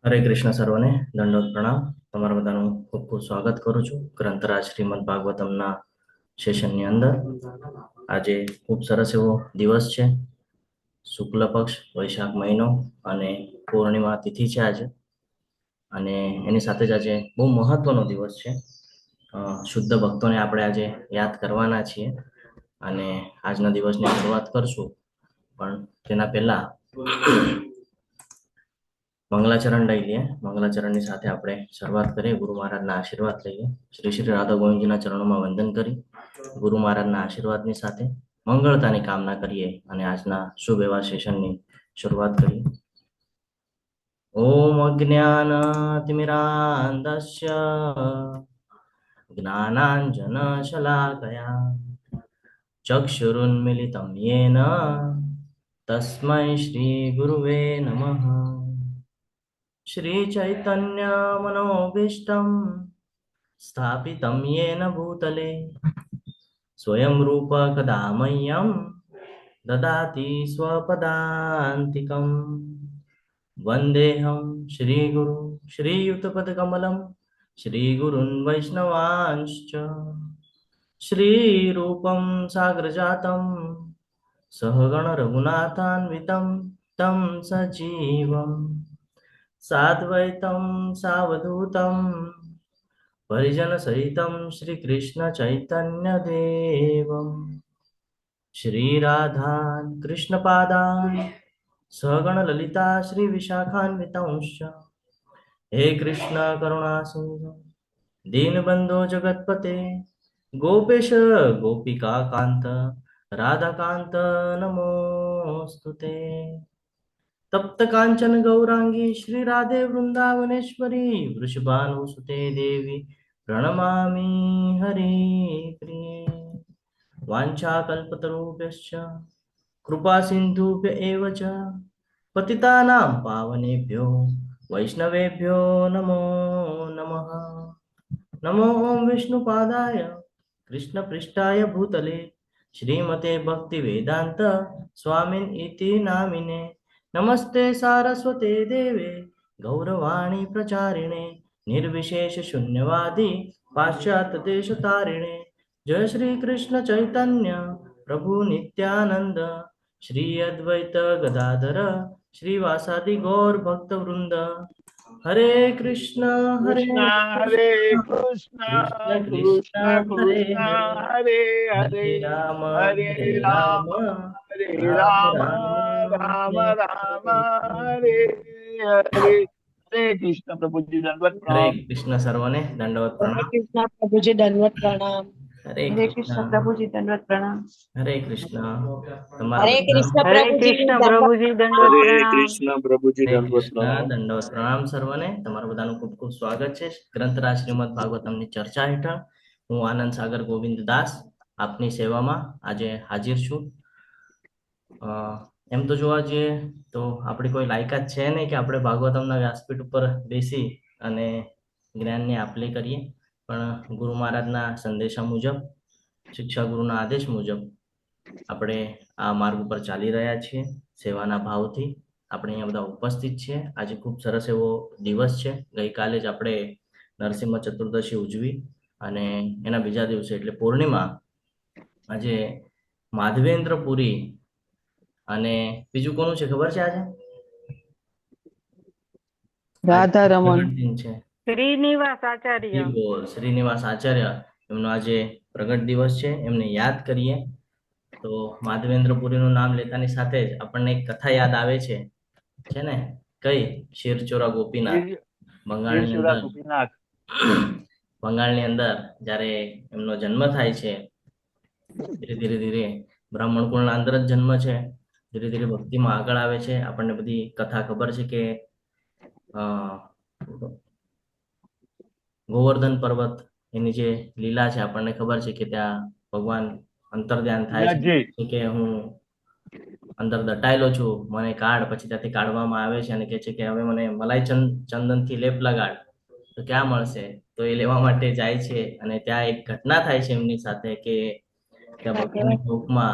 હરે કૃષ્ણ સર્વને દંડવત પ્રણામ. તમારા બધાનું ખૂબ ખૂબ સ્વાગત કરું છું ગ્રંથરાજ શ્રીમદ ભાગવતમના સેશનની અંદર. આજે ખૂબ સરસ એવો દિવસ છે. શુક્લ પક્ષ વૈશાખ મહિનો અને પૂર્ણિમા તિથિ છે આજે. અને એની સાથે જ આજે બહુ મહત્વનો દિવસ છે. શુદ્ધ ભક્તોને આપણે આજે યાદ કરવાના છીએ અને આજના દિવસની શરૂઆત કરશું. પણ તેના પહેલા મંગલાચરણ લઈ લઈએ. મંગલાચરણની સાથે આપણે શરૂઆત કરીએ. ગુરુ મહારાજના આશીર્વાદ લઈએ. શ્રી શ્રી રાધા ગોવિંદજીના ચરણોમાં વંદન કરી ગુરુ મહારાજના આશીર્વાદની સાથે મંગળતાની કામના કરીએ અને આજના શુભ એવા સેશનની શરૂઆત કરીએ. ઓમ અજ્ઞાનતિમિરાંધસ્ય જ્ઞાનાંજનશલાકયા ચક્ષુરુન્મિલિतं येन તસ્मै શ્રી ગુરુવે નમઃ. श्रीचैतन्य मनोभीष्टं स्थापितं येन भूतले स्वयं रूप कदा मह्यं ददाति स्वपदान्तिकं. वन्देऽहं श्रीगुरु श्रीयुतपदकमलं श्रीगुरुन् वैष्णवांश्च श्रीरूपं साग्रजातं सहगण रघुनाथान्वितं तं सजीवम् साद्वैतं सावधूतं परिजनसहितं श्रीकृष्णचैतन्यदेवं श्रीराधान् कृष्णपादान् सहगणललिता श्रीविशाखान्वितांश्च. हे कृष्ण करुणा सिन्धु दीनबन्धो जगत्पते गोपेश गोपिका कान्त राधाकान्त नमोऽस्तुते. तप्त कांचन गौरांगी श्री राधे वृंदावनेश्वरी वृषभानुसुते देवी प्रणमामि हरि प्रिये. वाञ्छाकल्पतरुभ्यश्च कृपा सिन्धुभ्य एव च पतितानां पावनेभ्यो वैष्णवेभ्यो नमो नमः. नमो ओं विष्णुपादाय कृष्णपृष्ठाय भूतले श्रीमते भक्तिवेदान्त स्वामिन् इति नामिने. नमस्ते सारस्वते देवे गौरवाणी प्रचारिणे निर्विशेष शून्यवादी पाश्चात्य देश तारिणे. जय श्री कृष्ण चैतन्य प्रभु नित्यानंद श्री अद्वैत गदाधर श्रीवासादि गौर भक्त वृंद. हरे कृष्ण हरे कृष्ण हरे कृष्ण कृष्ण कृष्ण कृष्ण हरे कृष्ण हरे हरे हरे हरे हरे राम राम हरे राम राम राम राम हरे राम हरे. हरे हरे. हरे कृष्ण प्रभु जी दंडवत हरे प्रणाम. कृष्ण सर्वने दंडवत हरे प्रणाम. कृष्णा प्रभु जी दंडवत प्रणाम। हरे हरे कृष्ण. कृष्ण प्रभु जी दंडवत प्रणाम। हरे कृष्ण. તમારા हरे બધા कृष्ण हरे प्रभु जी कृष्ण दंडवत प्रभु जी दंडवत हरे प्रणाम। कृष्ण प्रभु जी હરે दंडवत કૃષ્ણ प्रणाम. દંડવત પ્રણામ સર્વને. તમારા બધાનું ખૂબ ખૂબ સ્વાગત છે ગ્રંથરાજ શ્રીમદ ભાગવતમની ચર્ચા હેઠળ. હું આનંદ સાગર ગોવિંદ દાસ આપની સેવામાં આજે હાજર છું. એમ તો જોવા જઈએ તો આપણી કોઈ લાયકાત છે નહીં કે આપણે ભાગવતમના વ્યાસપીઠ ઉપર બેસી અને જ્ઞાનની આપલે કરીએ. પણ ગુરુ મહારાજના સંદેશા મુજબ, શિક્ષા ગુરુના આદેશ મુજબ આપણે આ માર્ગ ઉપર ચાલી રહ્યા છીએ. સેવાના ભાવથી આપણે અહીંયા બધા ઉપસ્થિત છીએ. આજે ખૂબ સરસ એવો દિવસ છે. ગઈકાલે જ આપણે નરસિંહ ચતુર્દશી ઉજવી અને એના બીજા દિવસે એટલે પૂર્ણિમા આજે માધવેન્દ્રપુરી અને બીજું કોનું છે ખબર છે આજે? રાધા રમન પ્રગટ દિન છે. શ્રીનિવાસ આચાર્ય. શ્રીનિવાસ આચાર્ય એમનો આજે પ્રગટ દિવસ છે. એમને યાદ કરીએ. તો માધવેન્દ્રપુરીનું નામ લેતાની સાથે જ આપણને એક કથા યાદ આવે છે ને? કઈ? શિરચોરા ગોપીનાથ. બંગાળની વીરચુરા અંદર ગોપીનાથ. બંગાળની અંદર જ્યારે એમનો જન્મ થાય છે, ધીરે ધીરે ધીરે બ્રાહ્મણ કુળના અંદર જ જન્મ છે. ધીરે ધીરે ભક્તિમાં આગળ આવે છે. આપણને બધી કથા ખબર છે કે ગોવર્ધન પર્વત એની જે લીલા છે આપણને ખબર છે કે ત્યાં ભગવાન અંતર્ધ્યાન થાય છે કે હું અંદર દટાયેલો છું, મને કાઢ. પછી ત્યાંથી કાઢવામાં આવે છે અને કહે છે કે હવે મને મલાઈ ચંદનથી લેપ લગાડ. તો ક્યાં મળશે? તો એ લેવા માટે જાય છે અને ત્યાં એક ઘટના થાય છે એમની સાથે કે ત્યાં ભગવાનની ભોગમાં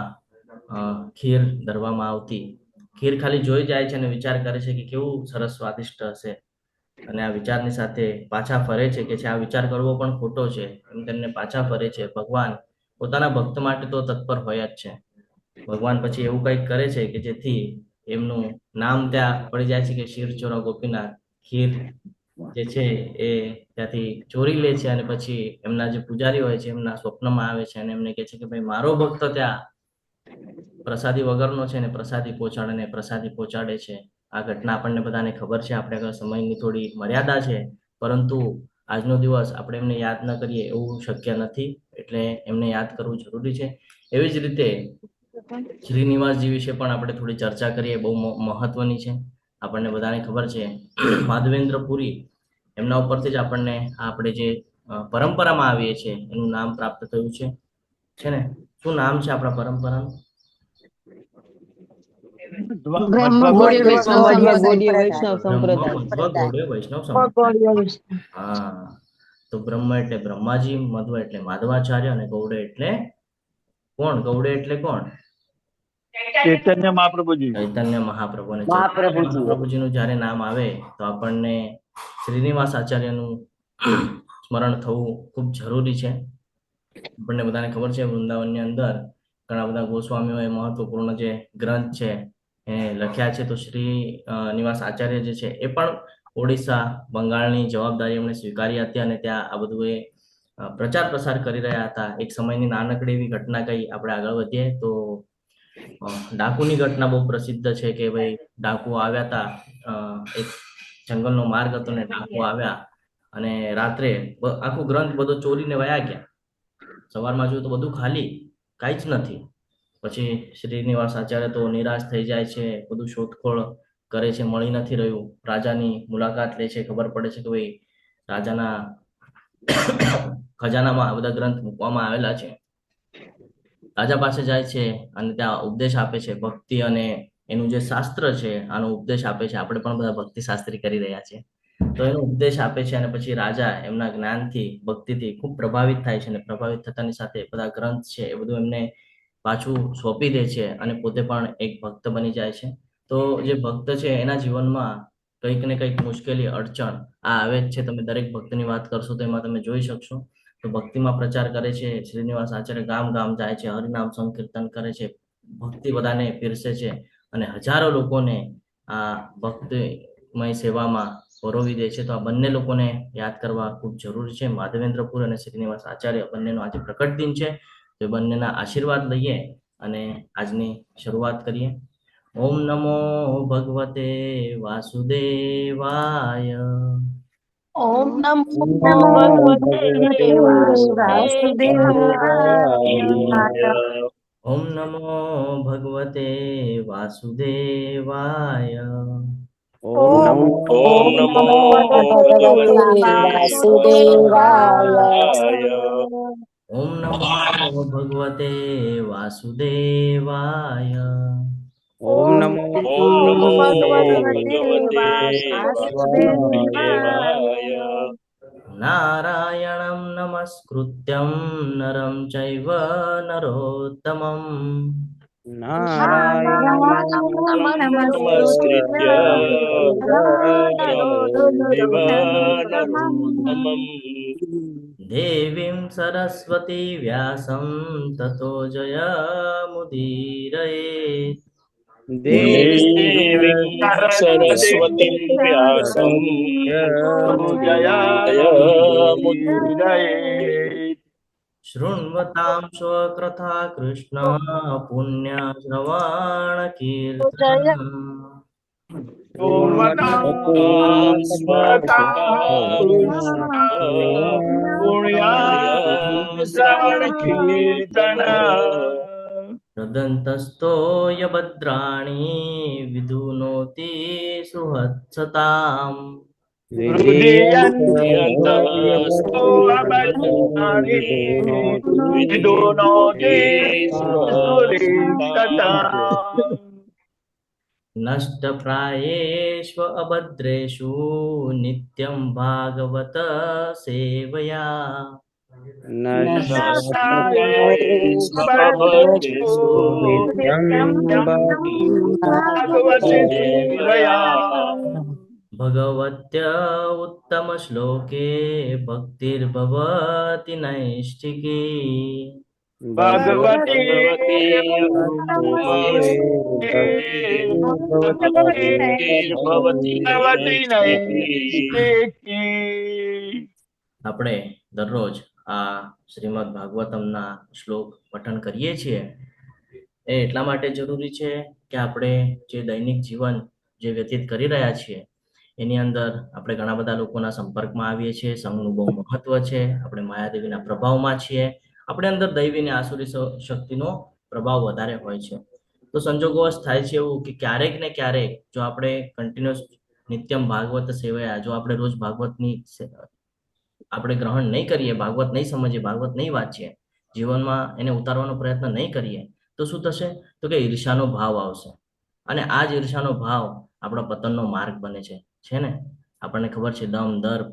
ખીર ધરવામાં આવતી. ખીર ખાલી જોઈ જાય છે અને વિચાર કરે છે કે કેવું સરસ સ્વાદિષ્ટ હશે. અને આ વિચારની સાથે પાછા ફરે છે કે આ વિચાર કરવો પણ ખોટો છે એમ તેમને પાછા ફરે છે. ભગવાન પોતાના ભક્ત માટે તો તત્પર હોય જ છે. ભગવાન પછી એવું કંઈક કરે છે કે જેથી એમનું નામ ત્યાં પડી જાય છે કે ક્ષીર ચોરા ગોપીનાથ. ખીર જે છે એ ત્યાંથી ચોરી લે છે અને પછી એમના જે પૂજારી હોય છે એમના સ્વપ્નમાં આવે છે અને એમને કહે છે કે ભાઈ મારો ભક્ત ત્યાં પ્રસાદી વગરનો છે ને પ્રસાદી પહોંચાડે છે. આ ઘટના આપણને બધાને ખબર છે. આપણે આગળ સમયની થોડી મર્યાદા છે, પરંતુ આજનો દિવસ આપણે એમને યાદ ન કરીએ એવું શક્ય નથી. એટલે એમને યાદ કરવું જરૂરી છે. એવી જ રીતે શ્રીનિવાસજી વિશે પણ આપણે થોડી ચર્ચા કરીએ. બહુ મહત્વની છે. આપણને બધાને ખબર છે માધવેન્દ્ર પુરી એમના ઉપરથી જ આપણને આપણે જે પરંપરામાં આવીએ છીએ એનું નામ પ્રાપ્ત થયું છે ને. શું નામ છે આપણા પરંપરાનું? બ્રહ્મ ગૌડીય વૈષ્ણવ સંપ્રદાય. મધ્વ ગૌડીય વૈષ્ણવ સંપ્રદાય. ગૌડીય વૈષ્ણવ. હા, તો બ્રહ્મ એટલે બ્રહ્માજી, મધ્વ એટલે માધવાચાર્ય અને ગૌડે એટલે કોણ? ગૌડે એટલે કોણ? ચૈતન્ય મહાપ્રભુજી. ચૈતન્ય મહાપ્રભુ. અને ચૈતન્ય મહાપ્રભુજીનું જ્યારે નામ આવે તો આપણને શ્રીનિવાસ આચાર્યનું સ્મરણ થવું ખૂબ જરૂરી છે. આપણને બધાને ખબર છે વૃંદાવનની અંદર ઘણા બધા ગોસ્વામીઓએ મહત્વપૂર્ણ જે ગ્રંથ છે એ લખ્યા છે. તો શ્રી નિવાસ આચાર્ય જે છે એ પણ ઓડિશા, બંગાળની જવાબદારી એમણે સ્વીકારી હતી અને ત્યાં આ બધું એ પ્રચાર પ્રસાર કરી રહ્યા હતા. એક સમયની નાનકડી એવી ઘટના કઈ આપણે આગળ વધીએ તો ડાકુની ઘટના બહુ પ્રસિદ્ધ છે કે ભાઈ ડાકુ આવ્યા હતા. એક જંગલનો માર્ગ હતો ને ડાકુ આવ્યા અને રાત્રે આખું ગ્રંથ બધો ચોરીને વયા ગયા. સવારમાં જોયું તો બધું ખાલી, કાંઈ જ નથી. પછી શ્રીનિવાસ આચાર્ય તો નિરાશ થઈ જાય છે. બધું શોધખોળ કરે છે, મળી નથી રહ્યું. રાજાની મુલાકાત લે છે. ખબર પડે છે કે ભાઈ રાજાના ખજાનામાં આ બધા ગ્રંથ મૂકવામાં આવેલા છે. રાજા પાસે જાય છે અને ત્યાં ઉપદેશ આપે છે. ભક્તિ અને એનું જે શાસ્ત્ર છે આનો ઉપદેશ આપે છે. આપણે પણ બધા ભક્તિ શાસ્ત્રી કરી રહ્યા છીએ. તો એનો ઉપદેશ આપે છે અને પછી રાજા એમના જ્ઞાનથી, ભક્તિથી ખૂબ પ્રભાવિત થાય છે અને પ્રભાવિત થતાની સાથે બધા ગ્રંથ છે એ બધું એમને પાછું સોંપી દે છે અને પોતે પણ એક ભક્ત બની જાય છે. તો જે ભક્ત છે એના જીવનમાં કંઈક ને કંઈક મુશ્કેલી, અડચણ આ આવે જ છે. તમે દરેક ભક્તની વાત કરશો તો એમાં તમે જોઈ શકશો. તો ભક્તિમાં પ્રચાર કરે છે શ્રીનિવાસ આચાર્ય. ગામ ગામ જાય છે, હરિનામ સંકીર્તન કરે છે, ભક્તિ બધાને પીરસે છે અને હજારો લોકોને આ ભક્તિમય સેવામાં પરોવી દે છે. તો આ બંને લોકોને યાદ કરવા ખૂબ જરૂરી છે. માધવેન્દ્રપુર અને શ્રીનિવાસ આચાર્ય બંનેનો આજે પ્રકટ દિન છે. તો એ બંનેના આશીર્વાદ લઈએ અને આજની શરૂઆત કરીએ. ઓમ નમો ભગવતે વાસુદેવાય. ઓમ નમો ભગવતે વાસુદેવાય. ઓમ નમો ભગવતે વાસુદેવાય. ઓમ નમો ભગવતે વાસુદેવાય. ઓમ નમો ભગવતે વાસુદેવાય. ઓમ નમો ભગવતે વાસુદેવાય. નારાયણં નમસ્કૃત્યં નરં ચૈવ નરોત્તમં. દેવીં સરસ્વતી વ્યાસં તતો જયમુદીરયેત. દેવી સરસ્વતી વ્યાસં જયમુદીરયેત. શૃण्वतां स्वकृथा कृष्ण पुण्यश्रवण જય શ્રવણ કીર્તન. તદંતસ્તો યભદ્રાણી વિધુનોતિ સુહત્સતામ. હૃદયંતસ્તો અબદ્ધાની વિદુનોતિ સુરીક્ષતા. નષ્ટપ્રાયેષ્વ અભદ્રેષુ નિત્યં ભાગવત સેવયા. भगवत्य उत्तमश्लोके भक्तिर्भवति नैष्ठिकी भगवती भगवती भवति भगवती नैष्ठिकी। नैष्ठिकी। આપણે દરરોજ આ શ્રીમદ ભાગવતમના શ્લોક પઠન કરીએ છીએ એ એટલા માટે જરૂરી છે કે આપણે જે દૈનિક જીવન જે વ્યતીત કરી રહ્યા છીએ એની અંદર આપણે ઘણા બધા લોકોના સંપર્કમાં આવીએ છીએ. સંઘનું બહુ મહત્વ છે. આપણે માયાદેવીના પ્રભાવમાં છીએ. આપણે અંદર દૈવી અને આસુરી શક્તિનો પ્રભાવ વધારે હોય છે. તો સંજોગવશ થાય છે એવું કે ક્યારેક ને ક્યારેક જો આપણે કન્ટિન્યુઅસ નિત્યમ ભાગવત સેવાયા, જો આપણે રોજ ભાગવતની આપણે ગ્રહણ નહીં કરીએ, ભાગવત નહીં સમજીએ, ભાગવત નહીં વાંચીએ, જીવનમાં એને ઉતારવાનો પ્રયત્ન નહીં કરીએ, તો શું થશે? તો કે ઈર્ષાનો ભાવ આવશે. અને આ જ ઈર્ષાનો ભાવ આપણા પતનનો માર્ગ બને છે ને? આપણને ખબર છે દમ, દર્પ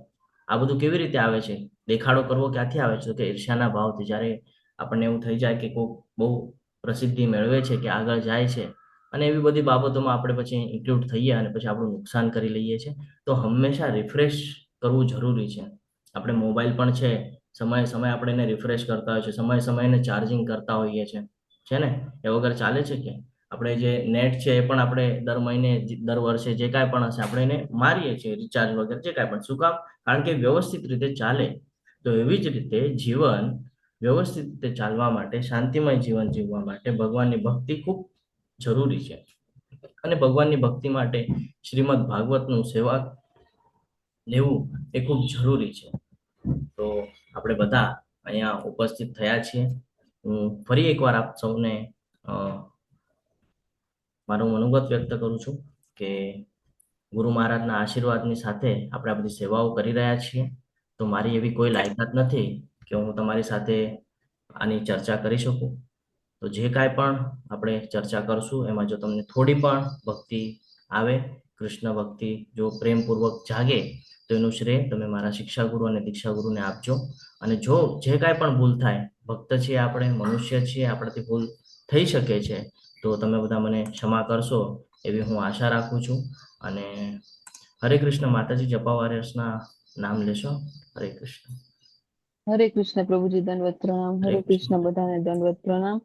આ બધું કેવી રીતે આવે છે? દેખાડો કરવો ક્યાંથી આવે છે? તો કે ઈર્ષાના ભાવથી. જ્યારે આપણને એવું થઈ જાય કે કોઈક બહુ પ્રસિદ્ધિ મેળવે છે કે આગળ જાય છે અને એવી બધી બાબતોમાં આપણે પછી ઇન્ક્લુડ થઈએ અને પછી આપણું નુકસાન કરી લઈએ છીએ. તો હંમેશા રિફ્રેશ કરવું જરૂરી છે. આપણે મોબાઈલ પણ છે, સમયે સમયે આપણે એને રિફ્રેશ કરતા હોય છે, સમયે સમયે એને ચાર્જિંગ કરતા હોઈએ છીએ, છે ને? એ વગર ચાલે છે કે? આપણે જે નેટ છે એ પણ આપણે દર મહિને, દર વર્ષે જે કાંઈ પણ હશે આપણે એને મારીએ છીએ, રિચાર્જ વગર જે કાંઈ પણ. શું કામ? કારણ કે વ્યવસ્થિત રીતે ચાલે. તો એવી જ રીતે જીવન વ્યવસ્થિત રીતે ચાલવા માટે, શાંતિમય જીવન જીવવા માટે ભગવાનની ભક્તિ ખૂબ જરૂરી છે. અને ભગવાનની ભક્તિ માટે શ્રીમદ ભાગવતનું સેવા લેવું એ ખૂબ જરૂરી છે. તો આપણે બધા અહીંયા ઉપસ્થિત થયા છીએ. હું ફરી એકવાર આપ સૌને મારું મનોગત વ્યક્ત કરું છું કે ગુરુ મહારાજના આશીર્વાદની સાથે આપણે આ બધી સેવાઓ કરી રહ્યા છીએ. તો મારી એવી કોઈ લાયકાત નથી કે હું તમારી સાથે આની ચર્ચા કરી શકું. તો જે કાંઈ પણ આપણે ચર્ચા કરશું એમાં જો તમને થોડી પણ ભક્તિ આવે, કૃષ્ણ ભક્તિ જો પ્રેમપૂર્વક જાગે, તો એનું શ્રેય તમે મારા શિક્ષાગુરુ અને દીક્ષાગુરુને આપજો. અને જો જે કાંઈ પણ ભૂલ થાય, ભક્ત છીએ આપણે, મનુષ્ય છીએ, આપણાથી ભૂલ થઈ શકે છે, તો તમે બધા મને ક્ષમા કરશો એવી હું આશા રાખું છું. અને હરે કૃષ્ણ. માતાજી જપા વોરિયર્સના નામ લેશો? હરે કૃષ્ણ. હરે કૃષ્ણ પ્રભુજી, દંડવત પ્રણામ. હરે હરે કૃષ્ણ. કૃષ્ણ, બધાને દંડવત પ્રણામ.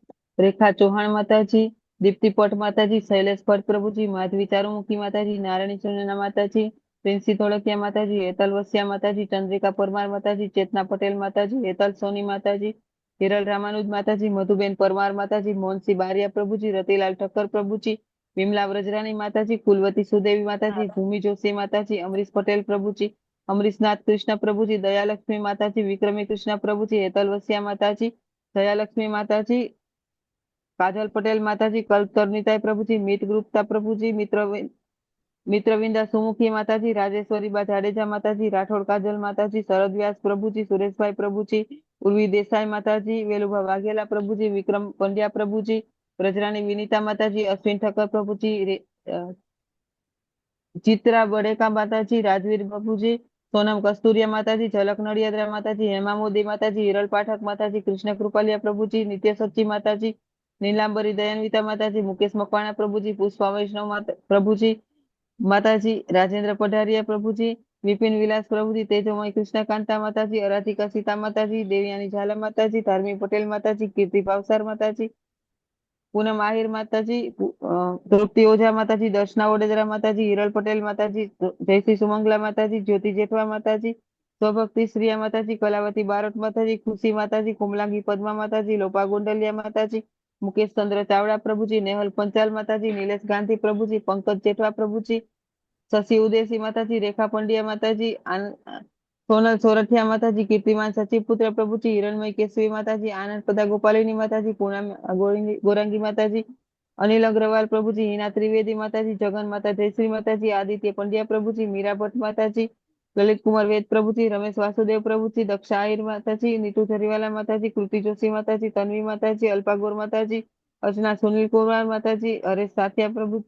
રેખા ચૌહાણ માતાજી, દીપ્તિ પટ માતાજી, શૈલેષ ભટ્ટ પ્રભુજી, માધવી ચારુમુખી માતાજી, નારાયણી ચંદ્રના માતાજી, પ્રિન્સી ધોળકિયા માતાજી, હેતલ વસિયા માતાજી, ચંદ્રિકા પરમાર માતાજી, ચેતના પટેલ માતાજી, હેતલ સોની માતાજી, હિરલ રામાનુજ માતાજી, મધુબેન પરમાર માતાજી, મોહનસિંહ બારિયા પ્રભુજી, રતિલાલ ઠક્કર પ્રભુજી, વિમલા વ્રજરાણી માતાજી, કુલવતી સુદેવી માતાજી, ભૂમિ જોશી માતાજી, અમરીશ પટેલ પ્રભુજી, અમરીશનાથ કૃષ્ણ પ્રભુજી, દયાલક્ષ્મી માતાજી, વિક્રમી કૃષ્ણ પ્રભુજી, હેતલ વસિયા માતાજી, દયાલક્ષ્મી માતાજી, કાજલ પટેલ માતાજી, કલ્પ તરણીતાઈ પ્રભુજી, મિત ગુપ્તા પ્રભુજી, મિત્રવિંદા સુમુખી માતાજી, રાજેશ્વરી બા જાડેજા માતાજી, રાઠોડ કાજલ માતાજી, શરદ વ્યાસ પ્રભુજી, સુરેશભાઈ પ્રભુજી, ઉર્વી દેસાઈ માતાજી, વેલુભા વાઘેલા પ્રભુજી, વિક્રમ પંડ્યા પ્રભુજી, બ્રજરાણી વિનીતા માતાજી, અશ્વિન ઠક્કર પ્રભુજી, ચિત્રા બડેકા માતાજી, રાજવીર બાપુજી, સોનમ કસ્તુરિયા માતાજી, ઝલક નડિયાદરા માતાજી, હેમા મોદી માતાજી, હિરલ પાઠક માતાજી, કૃષ્ણ કૃપાલિયા પ્રભુજી, નિત્ય સચ્ચી માતાજી, નીલાંબરી દયાન્વિતા માતાજી, મુકેશ મકવાણા પ્રભુજી, પુષ્પા વૈષ્ણવ પ્રભુજી માતાજી, રાજેન્દ્ર પઢારિયા પ્રભુજી, વિપિન વિલાસ પ્રભુજી, તેજોમય કૃષ્ણકાંતા માતાજી, અરાધિકા સીતા માતાજી, દેવયાની ઝાલા માતાજી, ધાર્મી પટેલ માતાજી, કીર્તિ ભાવસાર માતાજી, પૂનમ આહિર માતાજી, તૃપ્તિ ઓઝા માતાજી, દર્શના વડોદરા માતાજી, હિરલ પટેલ માતાજી, જયશ્રી સુમંગલા માતાજી, જ્યોતિ જેઠવા માતાજી, સ્વભક્તિ શ્રીયા માતાજી, કલાવતી બારોટ માતાજી, ખુશી માતાજી, કોમલાંગી પદ્મા માતાજી, લોપા ગોંડલિયા માતાજી, મુકેશ ચંદ્ર ચાવડા પ્રભુજી, નેહલ પંચાલ માતાજી, નિલેશ ગાંધી પ્રભુજી, પંકજ જેઠવા પ્રભુજી, શશી ઉદેસી માતાજી, રેખા પંડ્યા માતાજી, સોનલ સોરઠિયા માતાજી, કીર્તિમાન સચિવપુત્ર પ્રભુજી, હિરણમય કેશવી માતાજી, આનંદ પદા ગોપાલિની માતાજી, પૂનમ ગોરાંગી માતાજી, અનિલ અગ્રવાલ પ્રભુજી, હિના ત્રિવેદી માતાજી, જગન માતા જયશ્રી માતાજી, આદિત્ય પંડ્યા પ્રભુજી, મીરા ભટ્ટ માતાજી, લલિત કુમાર વેદ પ્રભુજી, રમેશ વાસુદેવ પ્રભુજી, દક્ષા આહિર માતાજી, નીતુ જરીવાલા માતાજી, કૃતિ જોશી માતાજી, તન્વી માતાજી, અલ્પા ગોર માતાજી, અર્ચના સુનિલ કુમાર માતાજી, હરેશ સાથિયા પ્રભુ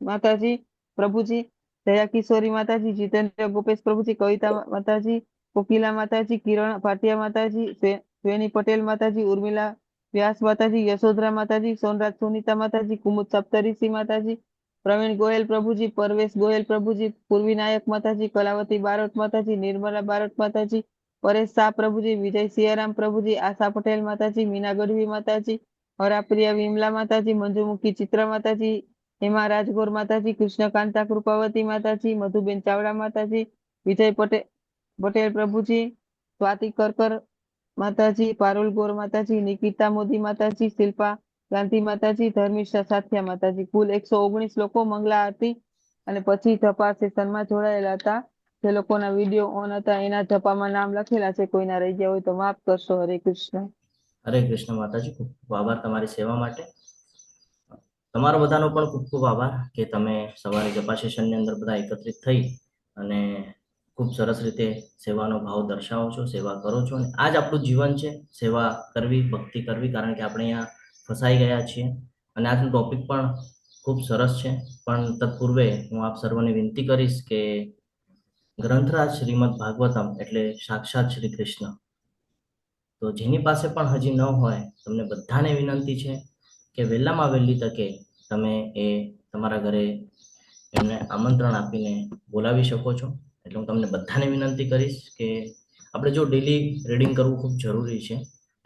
માતાજી પ્રભુજી, દયા કિશોરી માતાજી, જીતેન્દ્ર ગોપેશ પ્રભુજી, કવિતા માતાજી, કોકિલા માતાજી, કિરણ ભાટિયા માતાજી, શ્વેની પટેલ માતાજી, ઉર્મિલા વ્યાસ માતાજી, યશોધરા માતાજી, સોનરાજ સુનીતા માતાજી, કુમુદ સપ્તઋષિ માતાજી, પ્રવીણ ગોયલ પ્રભુજી, પરવેશ ગોયલ પ્રભુજી, પૂર્વી નાયક માતાજી, કલાવતી બારોટ માતાજી, નિર્મલા બારોટ માતાજી, પરેશ શાહ પ્રભુજી, વિજય સિયારામ પ્રભુજી, આશા પટેલ માતાજી, મીના ગઢવી માતાજી, હરાપ્રિયા વિમલા માતાજી, મંજુમુખી ચિત્રા માતાજી, હેમા રાજગોર માતાજી, કૃષ્ણકાંતા કૃપાવતી માતાજી, મધુબેન ચાવડા માતાજી, વિજય પટેલ પ્રભુજી, સ્વાતિ કરકર માતાજી, પારુલ ગોર માતાજી, નિકિતા મોદી માતાજી, શિલ્પા ગાંધી માતાજી, ધર્મિષ્ઠા સાથિયા માતાજી. કુલ 119 લોકો મંગલા આરતી અને પછી જપા સેશનમાં જોડાયેલા હતા. જે લોકોના વિડીયો ઓન હતા એના જપામાં નામ લખેલા છે. કોઈના રહી ગયા હોય તો માફ કરશો. હરે કૃષ્ણ. હરે કૃષ્ણ માતાજી, ખૂબ ખૂબ આભાર તમારી સેવા માટે. તમારો બધાનો પણ ખૂબ ખૂબ આભાર કે તમે સવારે જપા સેશનની અંદર બધા એકત્રિત થઈ અને ખૂબ સરસ રીતે સેવાનો ભાવ દર્શાવો છો, સેવા કરો છો. અને આ જ આપણું જીવન છે, સેવા કરવી, ભક્તિ કરવી, કારણ કે આપણે અહીંયા ફસાઈ ગયા છીએ. અને આજનો ટોપિક પણ ખૂબ સરસ છે. પણ તત્પૂર્વે હું આપ સર્વને વિનંતી કરીશ કે ગ્રંથરાજ શ્રીમદ ભાગવતમ એટલે સાક્ષાત શ્રી કૃષ્ણ, તો જેની પાસે પણ હજી ન હોય, તમને બધાને વિનંતી છે કે વહેલામાં વહેલી તકે તમે એ તમારા ઘરે એમને આમંત્રણ આપીને બોલાવી શકો છો. એટલે હું તમને બધાને વિનંતી કરીશ કે આપણે જો ડેલી રીડિંગ કરવું ખૂબ જરૂરી છે,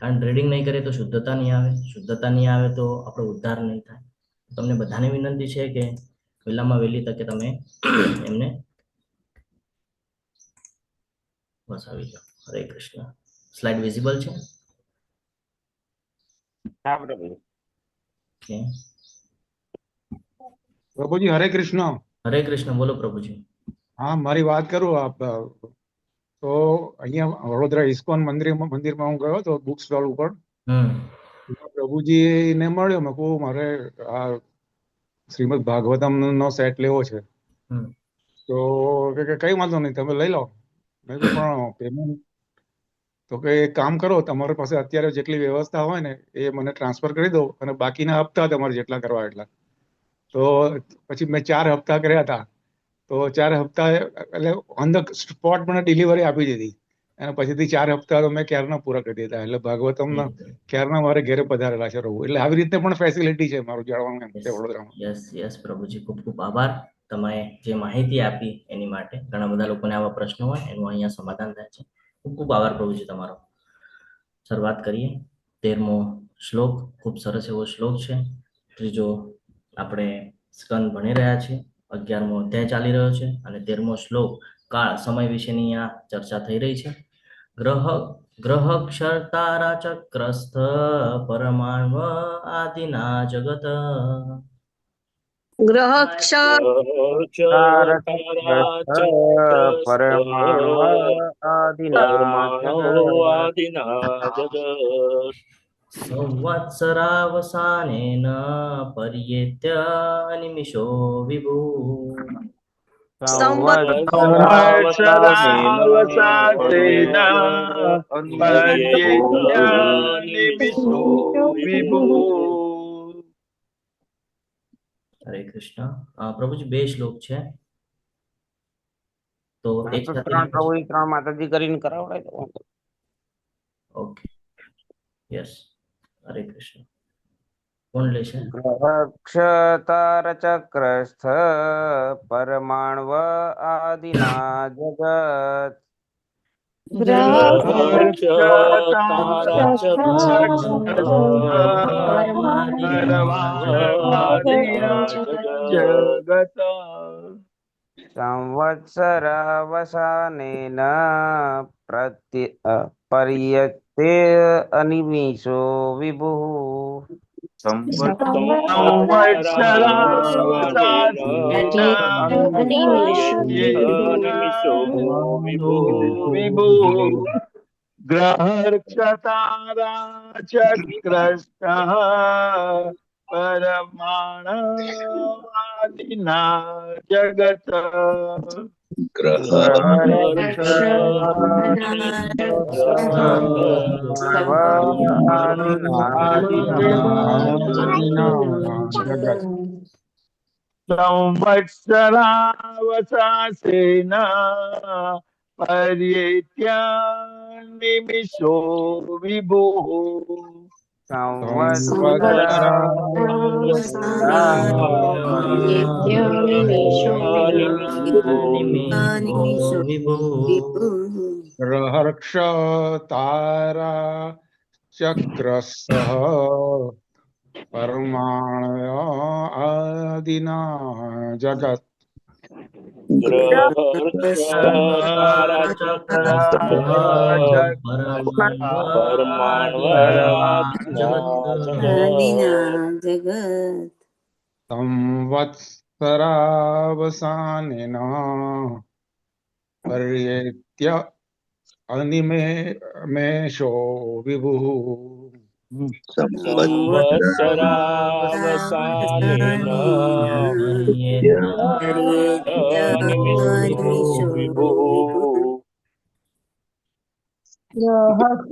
કારણ રીડિંગ નહીં કરીએ તો શુદ્ધતા નહીં આવે, શુદ્ધતા નહીં આવે તો આપણો ઉદ્ધાર નહીં થાય. તમને બધાને વિનંતી છે કે વહેલામાં વહેલી તકે તમે એમને બસ આવી જાઓ. હરે કૃષ્ણ. સ્લાઇડ વિઝિબલ છે? Okay. પ્રભુજી હરે કૃષ્ણ. હરે કૃષ્ણ. બોલો પ્રભુજી. હા, મારી વાત કરું. તો અહીંયા વડોદરા ઇસ્કોન મંદિરમાં હું ગયો તો બુક સ્ટોલ ઉપર. પ્રભુજીને મળ્યો. મેં કહું મારે આ શ્રીમદ ભાગવતમ નો સેટ લેવો છે. તો કે કઈ વાંધો નહીં, તમે લઈ લો. મેં કહ્યું પણ પેમેન્ટ તો કે એક કામ કરો, તમારી પાસે અત્યારે જેટલી વ્યવસ્થા હોય ને એ મને ટ્રાન્સફર કરી દો અને બાકીના હપ્તા તમારે જેટલા કરવા એટલા. તો પછી મેં 4 હપ્તા કર્યા હતા. તો 4 હપ્તા એટલે ઓન ધ સ્પોટ મને ડિલિવરી આપી દીધી. અને પછીથી 4 હપ્તા તો મેં ક્યારના પૂરા કરી દીધા. એટલે ભાગવતમના ક્યારના મારે ઘરે પધારેલા છે રહું. એટલે આવી રીતે પણ ફેસિલિટી છે મારું જાણવાનું એમ છે વડોદરામાં. યસ પ્રભુજી, ખૂબ ખૂબ આભાર તમે જે માહિતી આપી એની માટે. ઘણા બધા લોકોને આવા પ્રશ્નો હોય એનું અહીંયા સમાધાન થાય છે. ખૂબ ખૂબ આભાર પ્રભુજી તમારો. શરૂઆત કરીએ. 13મો શ્લોક ખૂબ સરસ એવો શ્લોક છે. ત્રીજો આપણે સ્કંદ ભણી રહ્યા છીએ. 11મો અધ્યાય ચાલી રહ્યો છે અને 13મો શ્લોક કાળ સમય વિશેની આ ચર્ચા થઈ રહી છે. ગ્રહ ક્ષરતારા ચક્રસ્થ પરમાણ્વ આદિના જગત. ગ્રહ સંવત્સરાવસાનેન પર્યેત્ય નિમિષો વિભુ. હરે કૃષ્ણ. પ્રભુજી 2 શ્લોક છે, તો એક સાથે 3 માતાજી કરીને કરાવડાય. Okay, yes. હરે કૃષ્ણ. કોણ લેશે? ગ્રહક્ષતાર ચક્રસ્થ પરમાણ્વ આદિના જગત. સંવત્સરાવસાનેન પર્યતે અનિમિષો વિભુ. ગ્રહક્ષતારા ચક્રસ્થ પરમાણવાદિના જગત. સંવત્સરાવસાસેન પર્યેત્ય નિમિષો વિભુ. નિમિષો હર્ષ તારા ચક્રસ્થ પરમાણ્ય આદિના જગત સંવત્સરાવસાનેના પર્યેત્ય અનિમેષો વિભુઃ ગ્રહર્ષ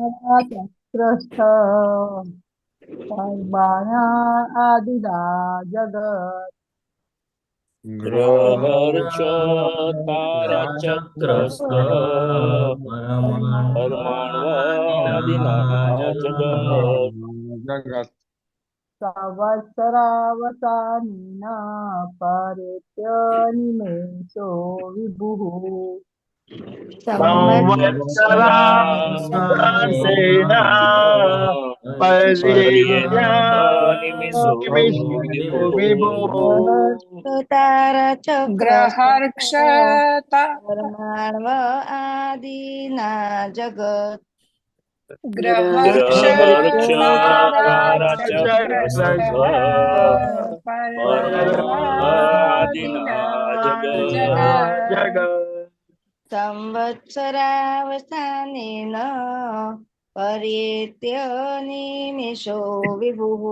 તારાચક્રસ્થ પરમાણ્વાદિના જગત જગત સંવત્સરાવસાનિના પરેત્ય નિમેષો વિભુઃ ગ્રહર્ષ પરમાણ્વ આદિના જગત સંવત્સરાવસાનેન પર્યેત્ય નિમેષો વિભુઃ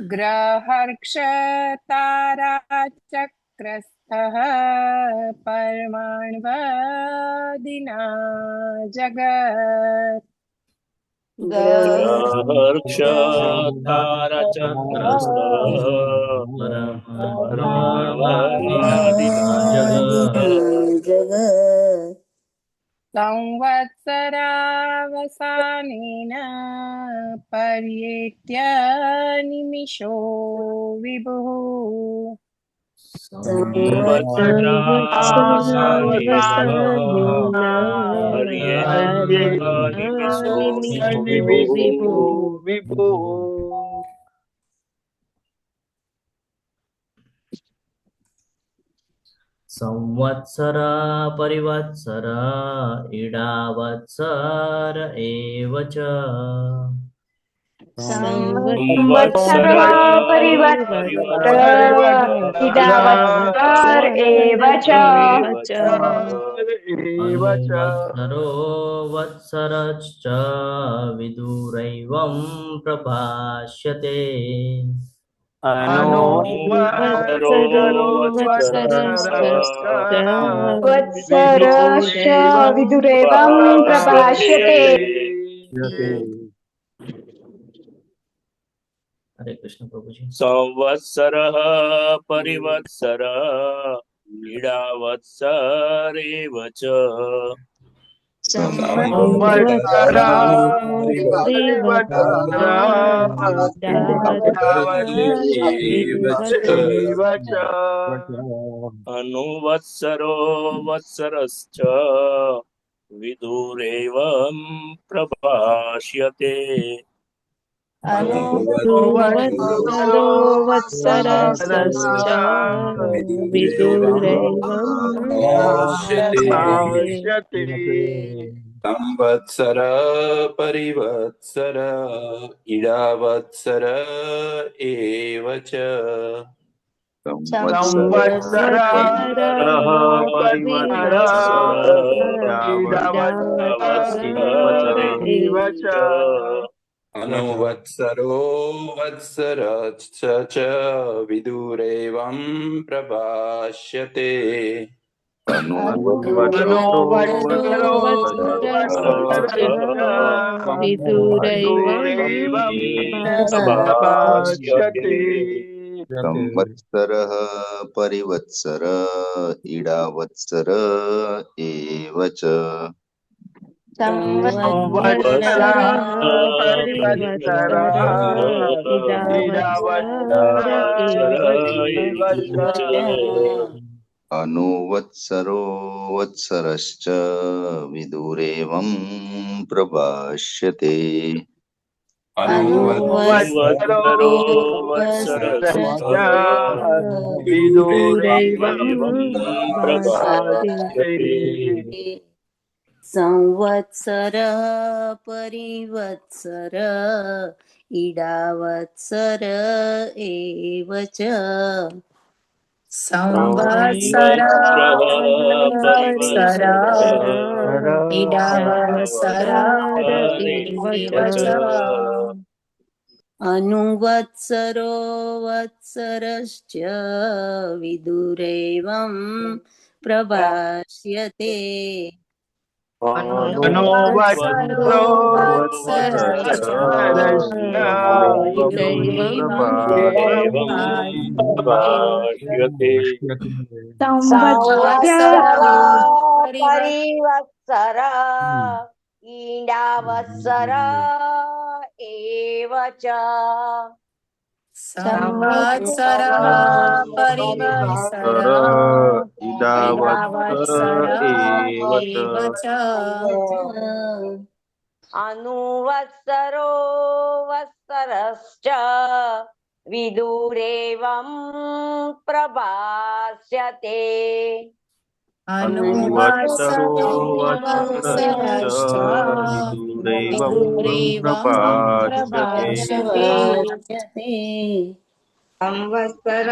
ગ્રહર્ષ તારાચક્રસ્થ પરમાણ્વાદિના જગત ગ્રહર્ષ તારાચક્રસ્થ સંવત્સરાવસાનેન પર્યેત્ય નિમિષો વિભુઃ સંવત્સર પરિવત્સર ઈડાવત્સર એવ ચ સંવત્સર પરિવત્સર ઈડાવત્સર એવ ચ સંવત્સરો વત્સરશ્ચ વિદુરૈવં પ્રભાષ્યતે વત્સરશ્ચ વિદુરેવં પ્રભાષ્યતે હરે કૃષ્ણ પ્રભુજી. સંવત્સર પરિવત્સર ઈડાવત્સર એવ ચ અનુવત્સરો વત્સરશ્ચ વિદુરેવં પ્રભાષ્યતે સંવત્સર પરિવત્સર ઈડાવત્સર એવ ચ અનુવત્સરો વત્સરશ્ચ વિદુરેવં પ્રભાષ્યતે संवत्सरः परिवत्सर इडावत्सर एव च संवत्सरः परिवत्सरः इडावत्सर एव च अनुवत्सरो वत्सरश्च विदुरेवं प्रभाष्यते अनुवत्सरो वत्सरश्च विदुरेवं प्रभाष्यते संवत्सरः परिवत्सर इडावत्सर एव च संवत्सरः परिवत्सर इडावत्सर एव च अनुवत्सरो वत्सरश्च विदुरेवं प्रभाष्यते अनुवत्सरो वत्सरश्च विदुरेवं प्रभाष्यते संवत्सरः परिवत्सर इडावत्सर एव च संवत्सरः परिवत्सर इडावत्सर एव च अनुवत्सरो वत्सरश्च विदुरेवं प्रभाष्यते अनुवत्सरो वत्सरश्च विदुरेवं प्रभाष्यते संवत्सर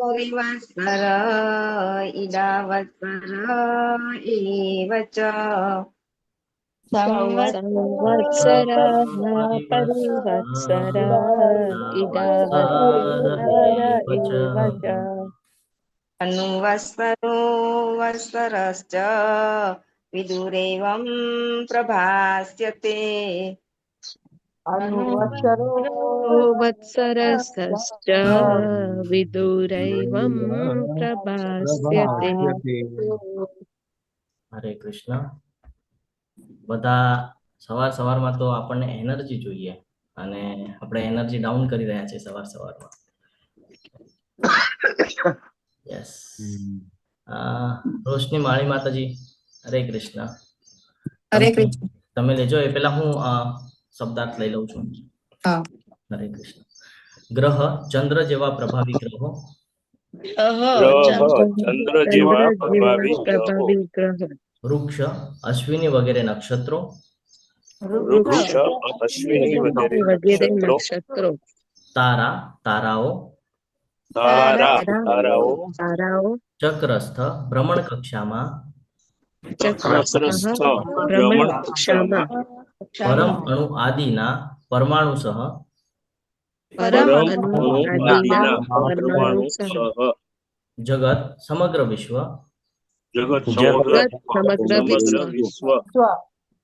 परिवत्सर इडावत्सर एव च संवत्सरः परिवत्सर इडावत्सर एव च अनुवत्सरो वत्सरश्च विदुरेवं प्रभाष्यते अनुवत्सरो वत्सरश्च विदुरैवं प्रभाष्यते હરે કૃષ્ણ. બધા સવારમાં તો આપણને એનર્જી જોઈએ અને આપણે એનર્જી ડાઉન કરી રહ્યા છે સવારમાં. યસ. રોશની માળી માતાજી, હરે કૃષ્ણ. હરે કૃષ્ણ. તમે લેજો, એ પેલા હું શબ્દાર્થ લઈ લઉં છું. હરે કૃષ્ણ. ગ્રહ ચંદ્ર જેવા પ્રભાવી ગ્રહો, ચંદ્ર જેવા પ્રભાવી ગ્રહો, વૃક્ષ અશ્વિની વગેરે નક્ષત્રો, વૃક્ષ અશ્વિની વગેરે નક્ષત્રો, તારા તારાઓ, તારાઓ, ચક્રસ્થ ભ્રમણ કક્ષામાં, ભ્રમણ કક્ષામાં, પરમ અણુ આદિના પરમાણુ સહ, જગત સમગ્ર વિશ્વ,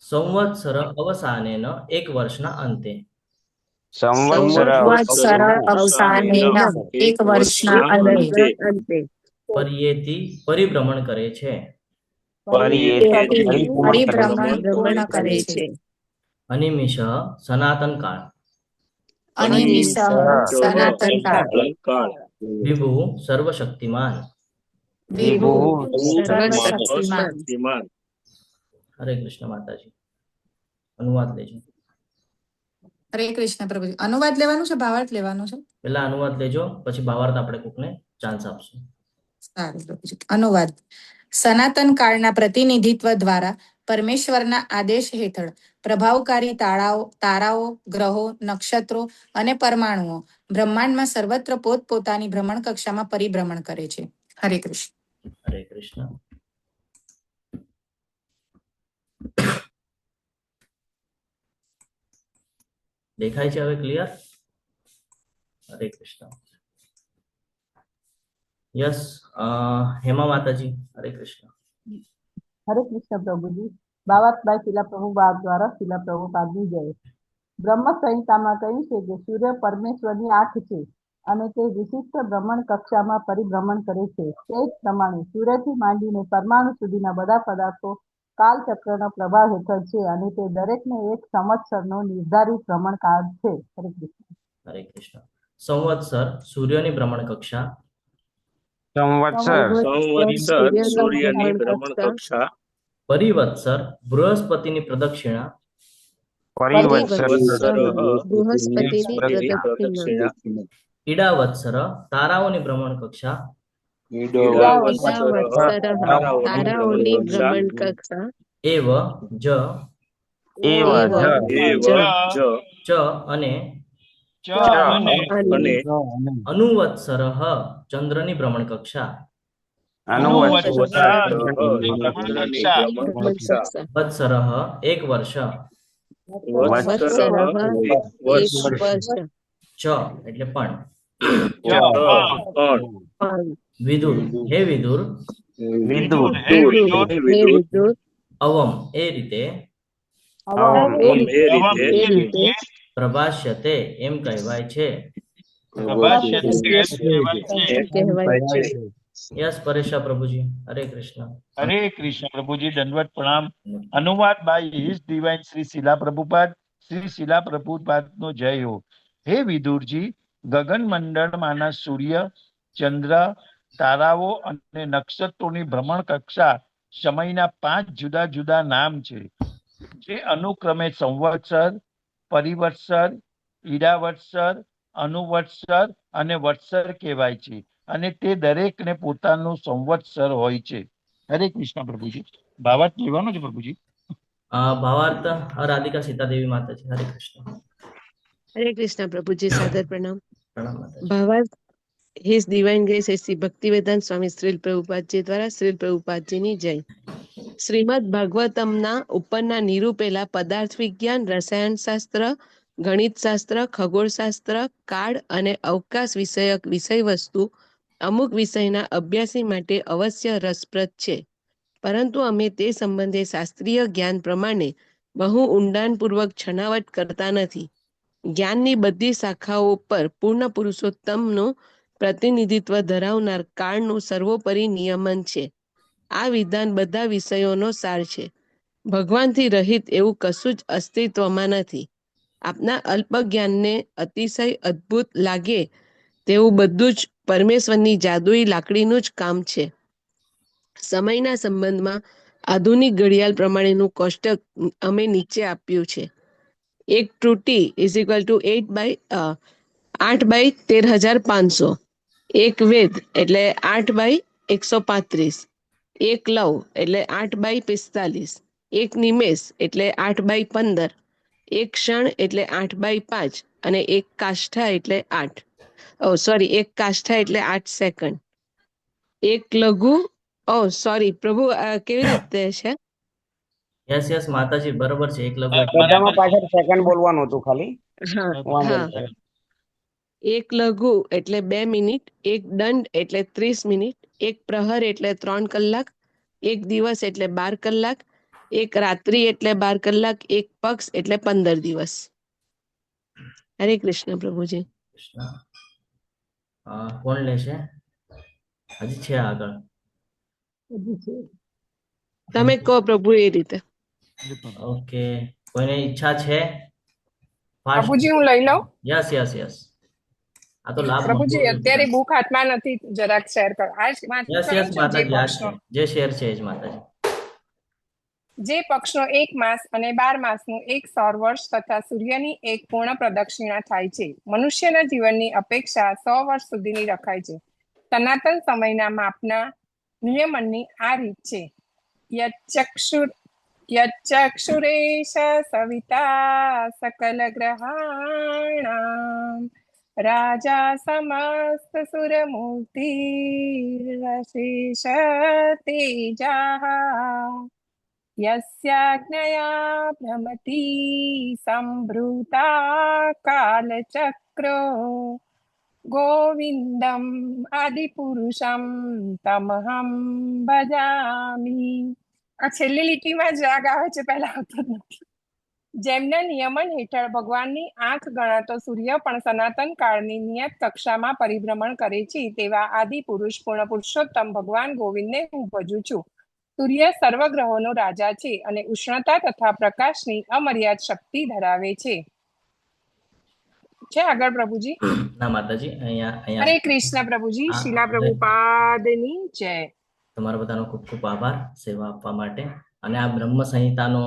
સંવત્સર અવસાનેન એક વર્ષના અંતે, સંવત્સર અવસાનેન એક વર્ષના અંતે પર્યેથી પરિભ્રમણ કરે છે, પરિભ્રમણ કરે છે. અનિમિષ સનાતન કાળ, અનિમિષ સનાતન કાળ, વિભુ સર્વશક્તિમાન, સર્વશક્તિમાન. હરે કૃષ્ણ માતાજી. અનુવાદ લેજો. હરે કૃષ્ણ પ્રભુજી. અનુવાદ લેવાનું છે, ભાવાર્થ લેવાનું છે? પેલા અનુવાદ લેજો, પછી ભાવાર્થ આપણે કોકને ચાન્સ આપશું. સારું પ્રભુજી. અનુવાદ. સનાતન કાળના પ્રતિનિધિત્વ દ્વારા પરમેશ્વરના આદેશ હેઠળ પ્રભાવકારી તારાઓ, ગ્રહો, નક્ષત્રો અને પરમાણુઓ બ્રહ્માંડમાં સર્વત્ર પોતપોતાની ભ્રમણ કક્ષામાં પરિભ્રમણ કરે છે. હરે કૃષ્ણ. હરે કૃષ્ણ. દેખાય છે હવે ક્લિયર? હરે કૃષ્ણ. યસ. હેમા માતાજી, હરે કૃષ્ણ. હરે કૃષ્ણ પ્રભુજી. ભાવાર્થ બાય શિલા પ્રભુપાદ દ્વારા શિલા પ્રભુપાદની જય. બ્રહ્મ સંહિતામાં કહ્યું છે કે સૂર્ય પરમેશ્વરની આંખ છે અને તે વિશિષ્ટ ભ્રમણ કક્ષામાં પરિભ્રમણ કરે છે. તે જ પ્રમાણે સૂર્યથી માંડીને પરમાણુ સુધીના બધા પદાર્થો કાલચક્રના પ્રભાવ હેઠળ છે અને તે દરેકને એક સંવત્સરનો નિર્ધારિત ભ્રમણકાળ છે. હરે કૃષ્ણ. હરે કૃષ્ણ. સંવત્સર સૂર્યની ભ્રમણ કક્ષા. સંવત્સર સૂર્યની ભ્રમણ કક્ષા. પરિવત્સર બૃહસ્પતિની પ્રદક્ષિણા. પરિવત્સર બૃહસ્પતિની પ્રદક્ષિણા. ઈડાવત્સર તારાઓની ભ્રમણ કક્ષા. તારાઓની ભ્રમણ કક્ષા. એવ જ ચ અને અનુવત્સર ચંદ્રની ભ્રમણ કક્ષા. વત્સર એક વર્ષ. ચ એટલે પણ. વિદુર હે વિદુર. અવમ એ રીતે. પ્રભાષ્યતે એમ કહેવાય છે. યસ પરેશા પ્રભુજી. હરે કૃષ્ણ. હરે કૃષ્ણ પ્રભુજી, દંડવત પ્રણામ. અનુવાદ બાય હિઝ ડિવાઇન શ્રી શિલા પ્રભુપાદ. શ્રી શિલા પ્રભુપાદ નો જય હો. હે વિદુરજી, ગગન મંડળમાંના સૂર્ય, ચંદ્ર, તારાઓ અને નક્ષત્રોની ભ્રમણ કક્ષા સમયના 5 જુદા જુદા નામ છે, જે અનુક્રમે સંવત્સર, પરિવત્સર, ઈડાવત્સર, અનુવત્સર અને વત્સર કહેવાય છે અને તે દરેકને પોતાનું સંવત્સર હોય છે. હરે કૃષ્ણ પ્રભુજી. ભાવાર્થ લેવાનો છે પ્રભુજી? ભાવાર્થ રાધિકા સીતાદેવી માતાજી. હરે કૃષ્ણ. હરે કૃષ્ણ પ્રભુજી, સાદર પ્રણામ. પ્રણામ માતાજી. ભાવાર્થ His Divine Grace Shri Bhaktivedanta Swami Srila Prabhupadaji દ્વારા શ્રીલ પ્રભુપાદજીની જય. શ્રીમદ ભાગવતમના ઉપરના નિરૂપેલા પદાર્થ વિજ્ઞાન, રસાયણશાસ્ત્ર, ગણિતશાસ્ત્ર, ખગોળશાસ્ત્ર, કાળ અને અવકાશ વિષયક વિષય વસ્તુ અમુક વિષયના અભ્યાસી માટે અવશ્ય રસપ્રદ છે, પરંતુ અમે તે સંબંધે શાસ્ત્રીય જ્ઞાન પ્રમાણે બહુ ઊંડાણપૂર્વક છણાવટ કરતા નથી. જ્ઞાનની બધી શાખાઓ પર પૂર્ણ પુરુષોત્તમનું પ્રતિનિધિત્વ ધરાવનાર કાળનું સર્વોપરી નિયમન છે. આ વિધાન બધા વિષયોનો સાર છે. ભગવાનથી રહિત એવું કશું જ અસ્તિત્વમાં નથી. આપના અલ્પ જ્ઞાનને અતિશય અદ્ભુત લાગે તેવું બધું જ પરમેશ્વરની જાદુઈ લાકડીનું જ કામ છે. સમયના સંબંધમાં આધુનિક ઘડિયાળ પ્રમાણેનું કોષ્ટક અમે નીચે આપ્યું છે. એક ત્રુટિ ઇઝ ઇક્વલ ટુ 8/13,500. એક વેદ એટલે 8/135. એક લવ એટલે 8/45. એક નિમેષ એટલે 8/15. એક ક્ષણ એટલે 8/5 અને એક કાષ્ઠા એટલે 8. એક કાષ્ઠા એટલે 8 સેકન્ડ. એક લઘુ પ્રભુ કેવી રીતે છે? યસ યસ માતાજી, બરોબર છે. એક લઘુ બધામાં પાછળ સેકન્ડ બોલવાનું હતું ખાલી. હા. એક લઘુ એટલે 2 મિનિટ. એક દંડ એટલે 30 મિનિટ. એક પ્રહર એટલે 3 કલાક. એક દિવસ એટલે 12 કલાક. એક રાત્રિ એટલે 12 કલાક. એક પક્ષ એટલે 15 દિવસ. હરે કૃષ્ણ પ્રભુજી. કોણ લેશે? હજી છે આગળ. તમે કહો પ્રભુ એ રીતે. ઓકે, કોઈને ઈચ્છા છે? પ્રભુજી હું લઈ લઉં. Yes yes yes. આ તો લાભ પ્રભુજી અત્યારે બુક હાથમાં નથી, જરાક શેર કરો. યસ યસ માતાજી, જે શેર છે જ માતાજી. જે પક્ષનો 1 માસ અને 12 માસનું 1 સૌર વર્ષ તથા સૂર્યની 1 પૂર્ણ પ્રદક્ષિણા થાય છે. મનુષ્યના જીવનની અપેક્ષા 100 વર્ષ સુધીની રખાય છે. સનાતન સમયના માપના નિયમનની આ રીત છે. યચક્ષુરેશ સવિતા સકલ ગ્રહાણામ રાજા સમસ્ત સુરમૂર્તિ રશેષ તેજાઃ યસ્યાજ્ઞયા ભ્રમતિ સંભૃતા કાલચક્રો ગોવિંદમ આદિપુરુષમ તમહમ ભજામિ. આ છેલ્લી લીટીમાં જ રાગ આવે છે, પહેલા આવતો નથી. જેમના નિયમન હેઠળ ભગવાનની આંખ ગણાતો સૂર્ય પણ સનાતન કાળની નિયત કક્ષામાં પરિભ્રમણ કરે છે, તેવા આદિ પુરુષ પૂર્ણ પુરુષોત્તમ ભગવાન ગોવિંદને હું ભજું છું. સૂર્ય સર્વગ્રહોનો રાજા છે અને ઉષ્ણતા તથા પ્રકાશની અમર્યાદ શક્તિ ધરાવે છે. આગળ પ્રભુજી. ના માતાજી, અહીંયા હરે કૃષ્ણ પ્રભુજી. શીલા પ્રભુપાદની જય. તમારા બધાનો ખૂબ ખૂબ આભાર સેવા આપવા માટે. અને આ બ્રહ્મ સંહિતાનો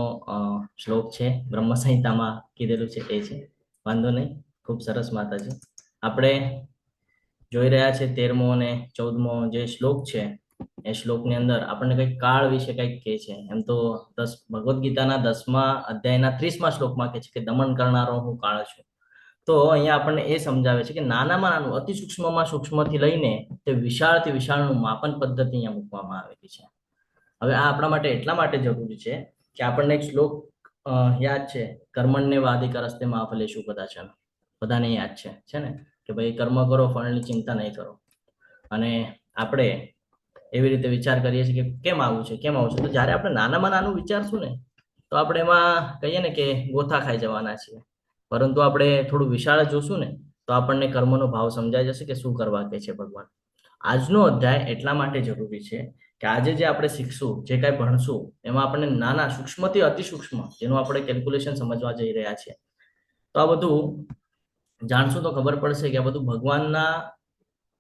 શ્લોક છે, બ્રહ્મ સંહિતામાં કીધેલું છે એ છે, વાંધો નહીં, ખૂબ સરસ માતાજી. આપણે જોઈ રહ્યા છે 13મો અને 14મો જે શ્લોક છે, એ શ્લોકની અંદર આપણને કંઈક કાળ વિશે કંઈક કહે છે. એમ તો ભગવદ્ ગીતાના 10મા અધ્યાયના 30મા શ્લોકમાં કહે છે કે દમન કરનારો હું કાળ છું. તો અહીંયા આપણને એ સમજાવે છે કે નાનામાં નાનું અતિ સૂક્ષ્મમાં સૂક્ષ્મથી લઈને તે વિશાળથી વિશાળનું માપન પદ્ધતિ અહીંયા મૂકવામાં આવેલી છે. હવે આ આપણા માટે એટલા માટે જરૂરી છે કે આપણને એક શ્લોક યાદ છે, કર્મણ્ય વાધિકરસ્તે મા ફલેષુ કદાચન. બધાને યાદ છે ને, કે ભાઈ કર્મ કરો, ફળની ચિંતા નહીં કરો. અને આપણે એવી રીતે વિચાર કરીએ છીએ કે કેમ આવું છે. તો જ્યારે આપણે નાનામાં નાનું વિચારશું ને, તો આપણે એમાં કહીએ ને કે ગોથા ખાઈ જવાના છીએ. પરંતુ આપણે થોડું વિશાળ જોશું ને, તો આપણને કર્મનો ભાવ સમજાઈ જશે કે શું કરવા કહે છે ભગવાન. આજનો અધ્યાય એટલા માટે જરૂરી છે કે આજે જે આપણે શીખશું, જે કાંઈ ભણશું, એમાં આપણને નાના સૂક્ષ્મથી અતિ સૂક્ષ્મ જેનું આપણે કેલ્ક્યુલેશન સમજવા જઈ રહ્યા છીએ, તો આ બધું જાણશું તો ખબર પડશે કે આ બધું ભગવાનના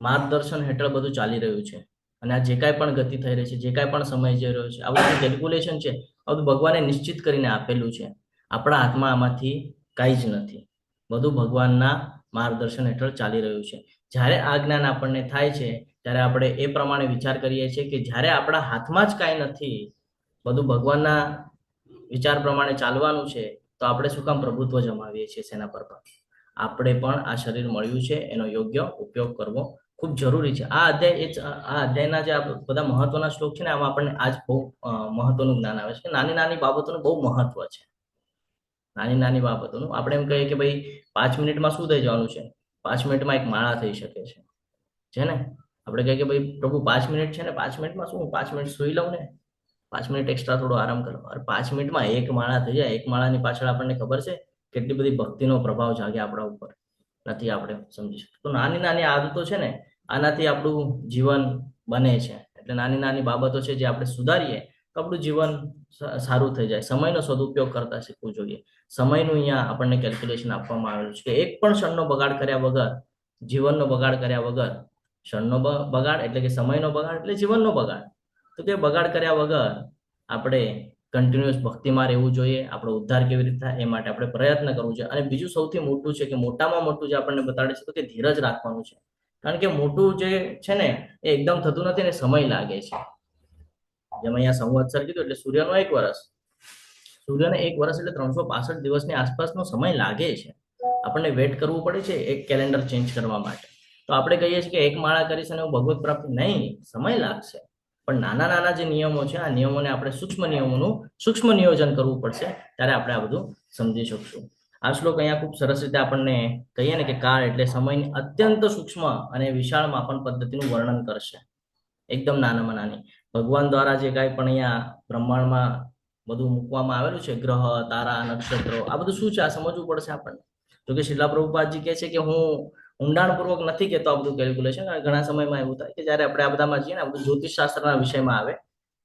માર્ગદર્શન હેઠળ બધું ચાલી રહ્યું છે. અને આ જે કાંઈ પણ ગતિ થઈ રહી છે, જે કાંઈ પણ સમય જઈ રહ્યો છે, આ બધું કેલ્ક્યુલેશન છે, આ બધું ભગવાને નિશ્ચિત કરીને આપેલું છે. આપણા હાથમાં આમાંથી કાંઈ જ નથી, બધું ભગવાનના માર્ગદર્શન હેઠળ ચાલી રહ્યું છે. જ્યારે આ જ્ઞાન આપણને થાય છે, ત્યારે આપણે એ પ્રમાણે વિચાર કરીએ છીએ કે જ્યારે આપણા હાથમાં જ કાંઈ નથી, બધું ભગવાનના વિચાર પ્રમાણે ચાલવાનું છે, તો આપણે શું કામ પ્રભુત્વ જમાવીએ છીએ સેના પર? આપણે પણ આ શરીર મળ્યું છે, એનો યોગ્ય ઉપયોગ કરવો ખૂબ જરૂરી છે. આ અધ્યાયના જે બધા મહત્વના શ્લોક છે ને, આમાં આપણને આજ બહુ મહત્વનું જ્ઞાન આવે છે કે નાની નાની બાબતોનું બહુ મહત્વ છે. નાની નાની બાબતોનું આપણે એમ કહીએ કે ભાઈ 5 મિનિટમાં શું થઈ જવાનું છે, 5 મિનિટમાં એક માળા થઈ શકે છે ને. આપણે કહીએ કે ભાઈ પ્રભુ 5 મિનિટ છે ને, 5 મિનિટમાં શું, 5 મિનિટ સુઈ લઉં ને, 5 મિનિટ એક્સ્ટ્રા થોડો આરામ કરો. અરે 5 મિનિટમાં એક માળા થઈ જાય. એક માળાની પાછળ આપણને ખબર છે કેટલી બધી ભક્તિનો પ્રભાવ જાગે આપણા ઉપર, નથી આપણે સમજી શકતા. તો નાની નાની આદતો છે ને, આનાથી આપણું જીવન બને છે. એટલે નાની નાની બાબતો છે જે આપણે સુધારીએ તો આપણું જીવન સારું થઈ જાય. સમયનો સદુપયોગ કરતા શીખવું જોઈએ. સમયનું અહીંયા આપણને કેલ્ક્યુલેશન આપવામાં આવેલું છે કે એક પણ ક્ષણનો બગાડ કર્યા વગર, જીવનનો બગાડ કર્યા વગર, ક્ષણનો બગાડ એટલે કે સમયનો બગાડ એટલે જીવનનો બગાડ, તો તે બગાડ કર્યા વગર આપણે કન્ટિન્યુઅસ ભક્તિમાં રહેવું જોઈએ. આપણો ઉદ્ધાર કેવી રીતે થાય એ માટે આપણે પ્રયત્ન કરવું જોઈએ. અને બીજું સૌથી મોટું છે કે મોટામાં મોટું જે આપણને બતાડે છે તો કે ધીરજ રાખવાનું છે. કારણ કે મોટું જે છે ને એ એકદમ થતું નથી ને, સમય લાગે છે. જેમ અહીંયા સંવત્સર કીધું એટલે સૂર્યનો 1 વર્ષ, સૂર્યને 1 વર્ષ એટલે 365 દિવસની આસપાસનો સમય લાગે છે. આપણને વેટ કરવું પડે છે એક કેલેન્ડર ચેન્જ કરવા માટે. તો આપણે કહીએ છીએ કે એક માળા કરીશ અને ભગવત પ્રાપ્તિ, નહીં, સમય લાગશે. પણ નાના નાના જે નિયમો છે, આ નિયમોને આપણે સૂક્ષ્મ નિયમોનું સૂક્ષ્મ નિયોજન કરવું પડશે, ત્યારે આપણે આ બધું સમજી શકશું. આ શ્લોક અહીંયા ખૂબ સરસ રીતે આપણને કહીએ ને કે કાળ એટલે સમયની અત્યંત સૂક્ષ્મ અને વિશાળ માપન પદ્ધતિનું વર્ણન કરશે. એકદમ નાનામાં નાની ભગવાન દ્વારા જે કાંઈ પણ અહીંયા બ્રહ્માંડમાં બધું મૂકવામાં આવેલું છે, ગ્રહ, તારા, નક્ષત્રો, આ બધું શું છે આ સમજવું પડશે આપણને. જો કે શીલા પ્રભુપાદજી કહે છે કે હું ઊંડાણપૂર્વક નથી કહેતો આ બધું કેલ્ક્યુલેશન. ઘણા સમયમાં એવું થાય કે જ્યારે આપણે આ બધામાં જઈએ ને, આ બધું જ્યોતિષ શાસ્ત્રના વિષયમાં આવે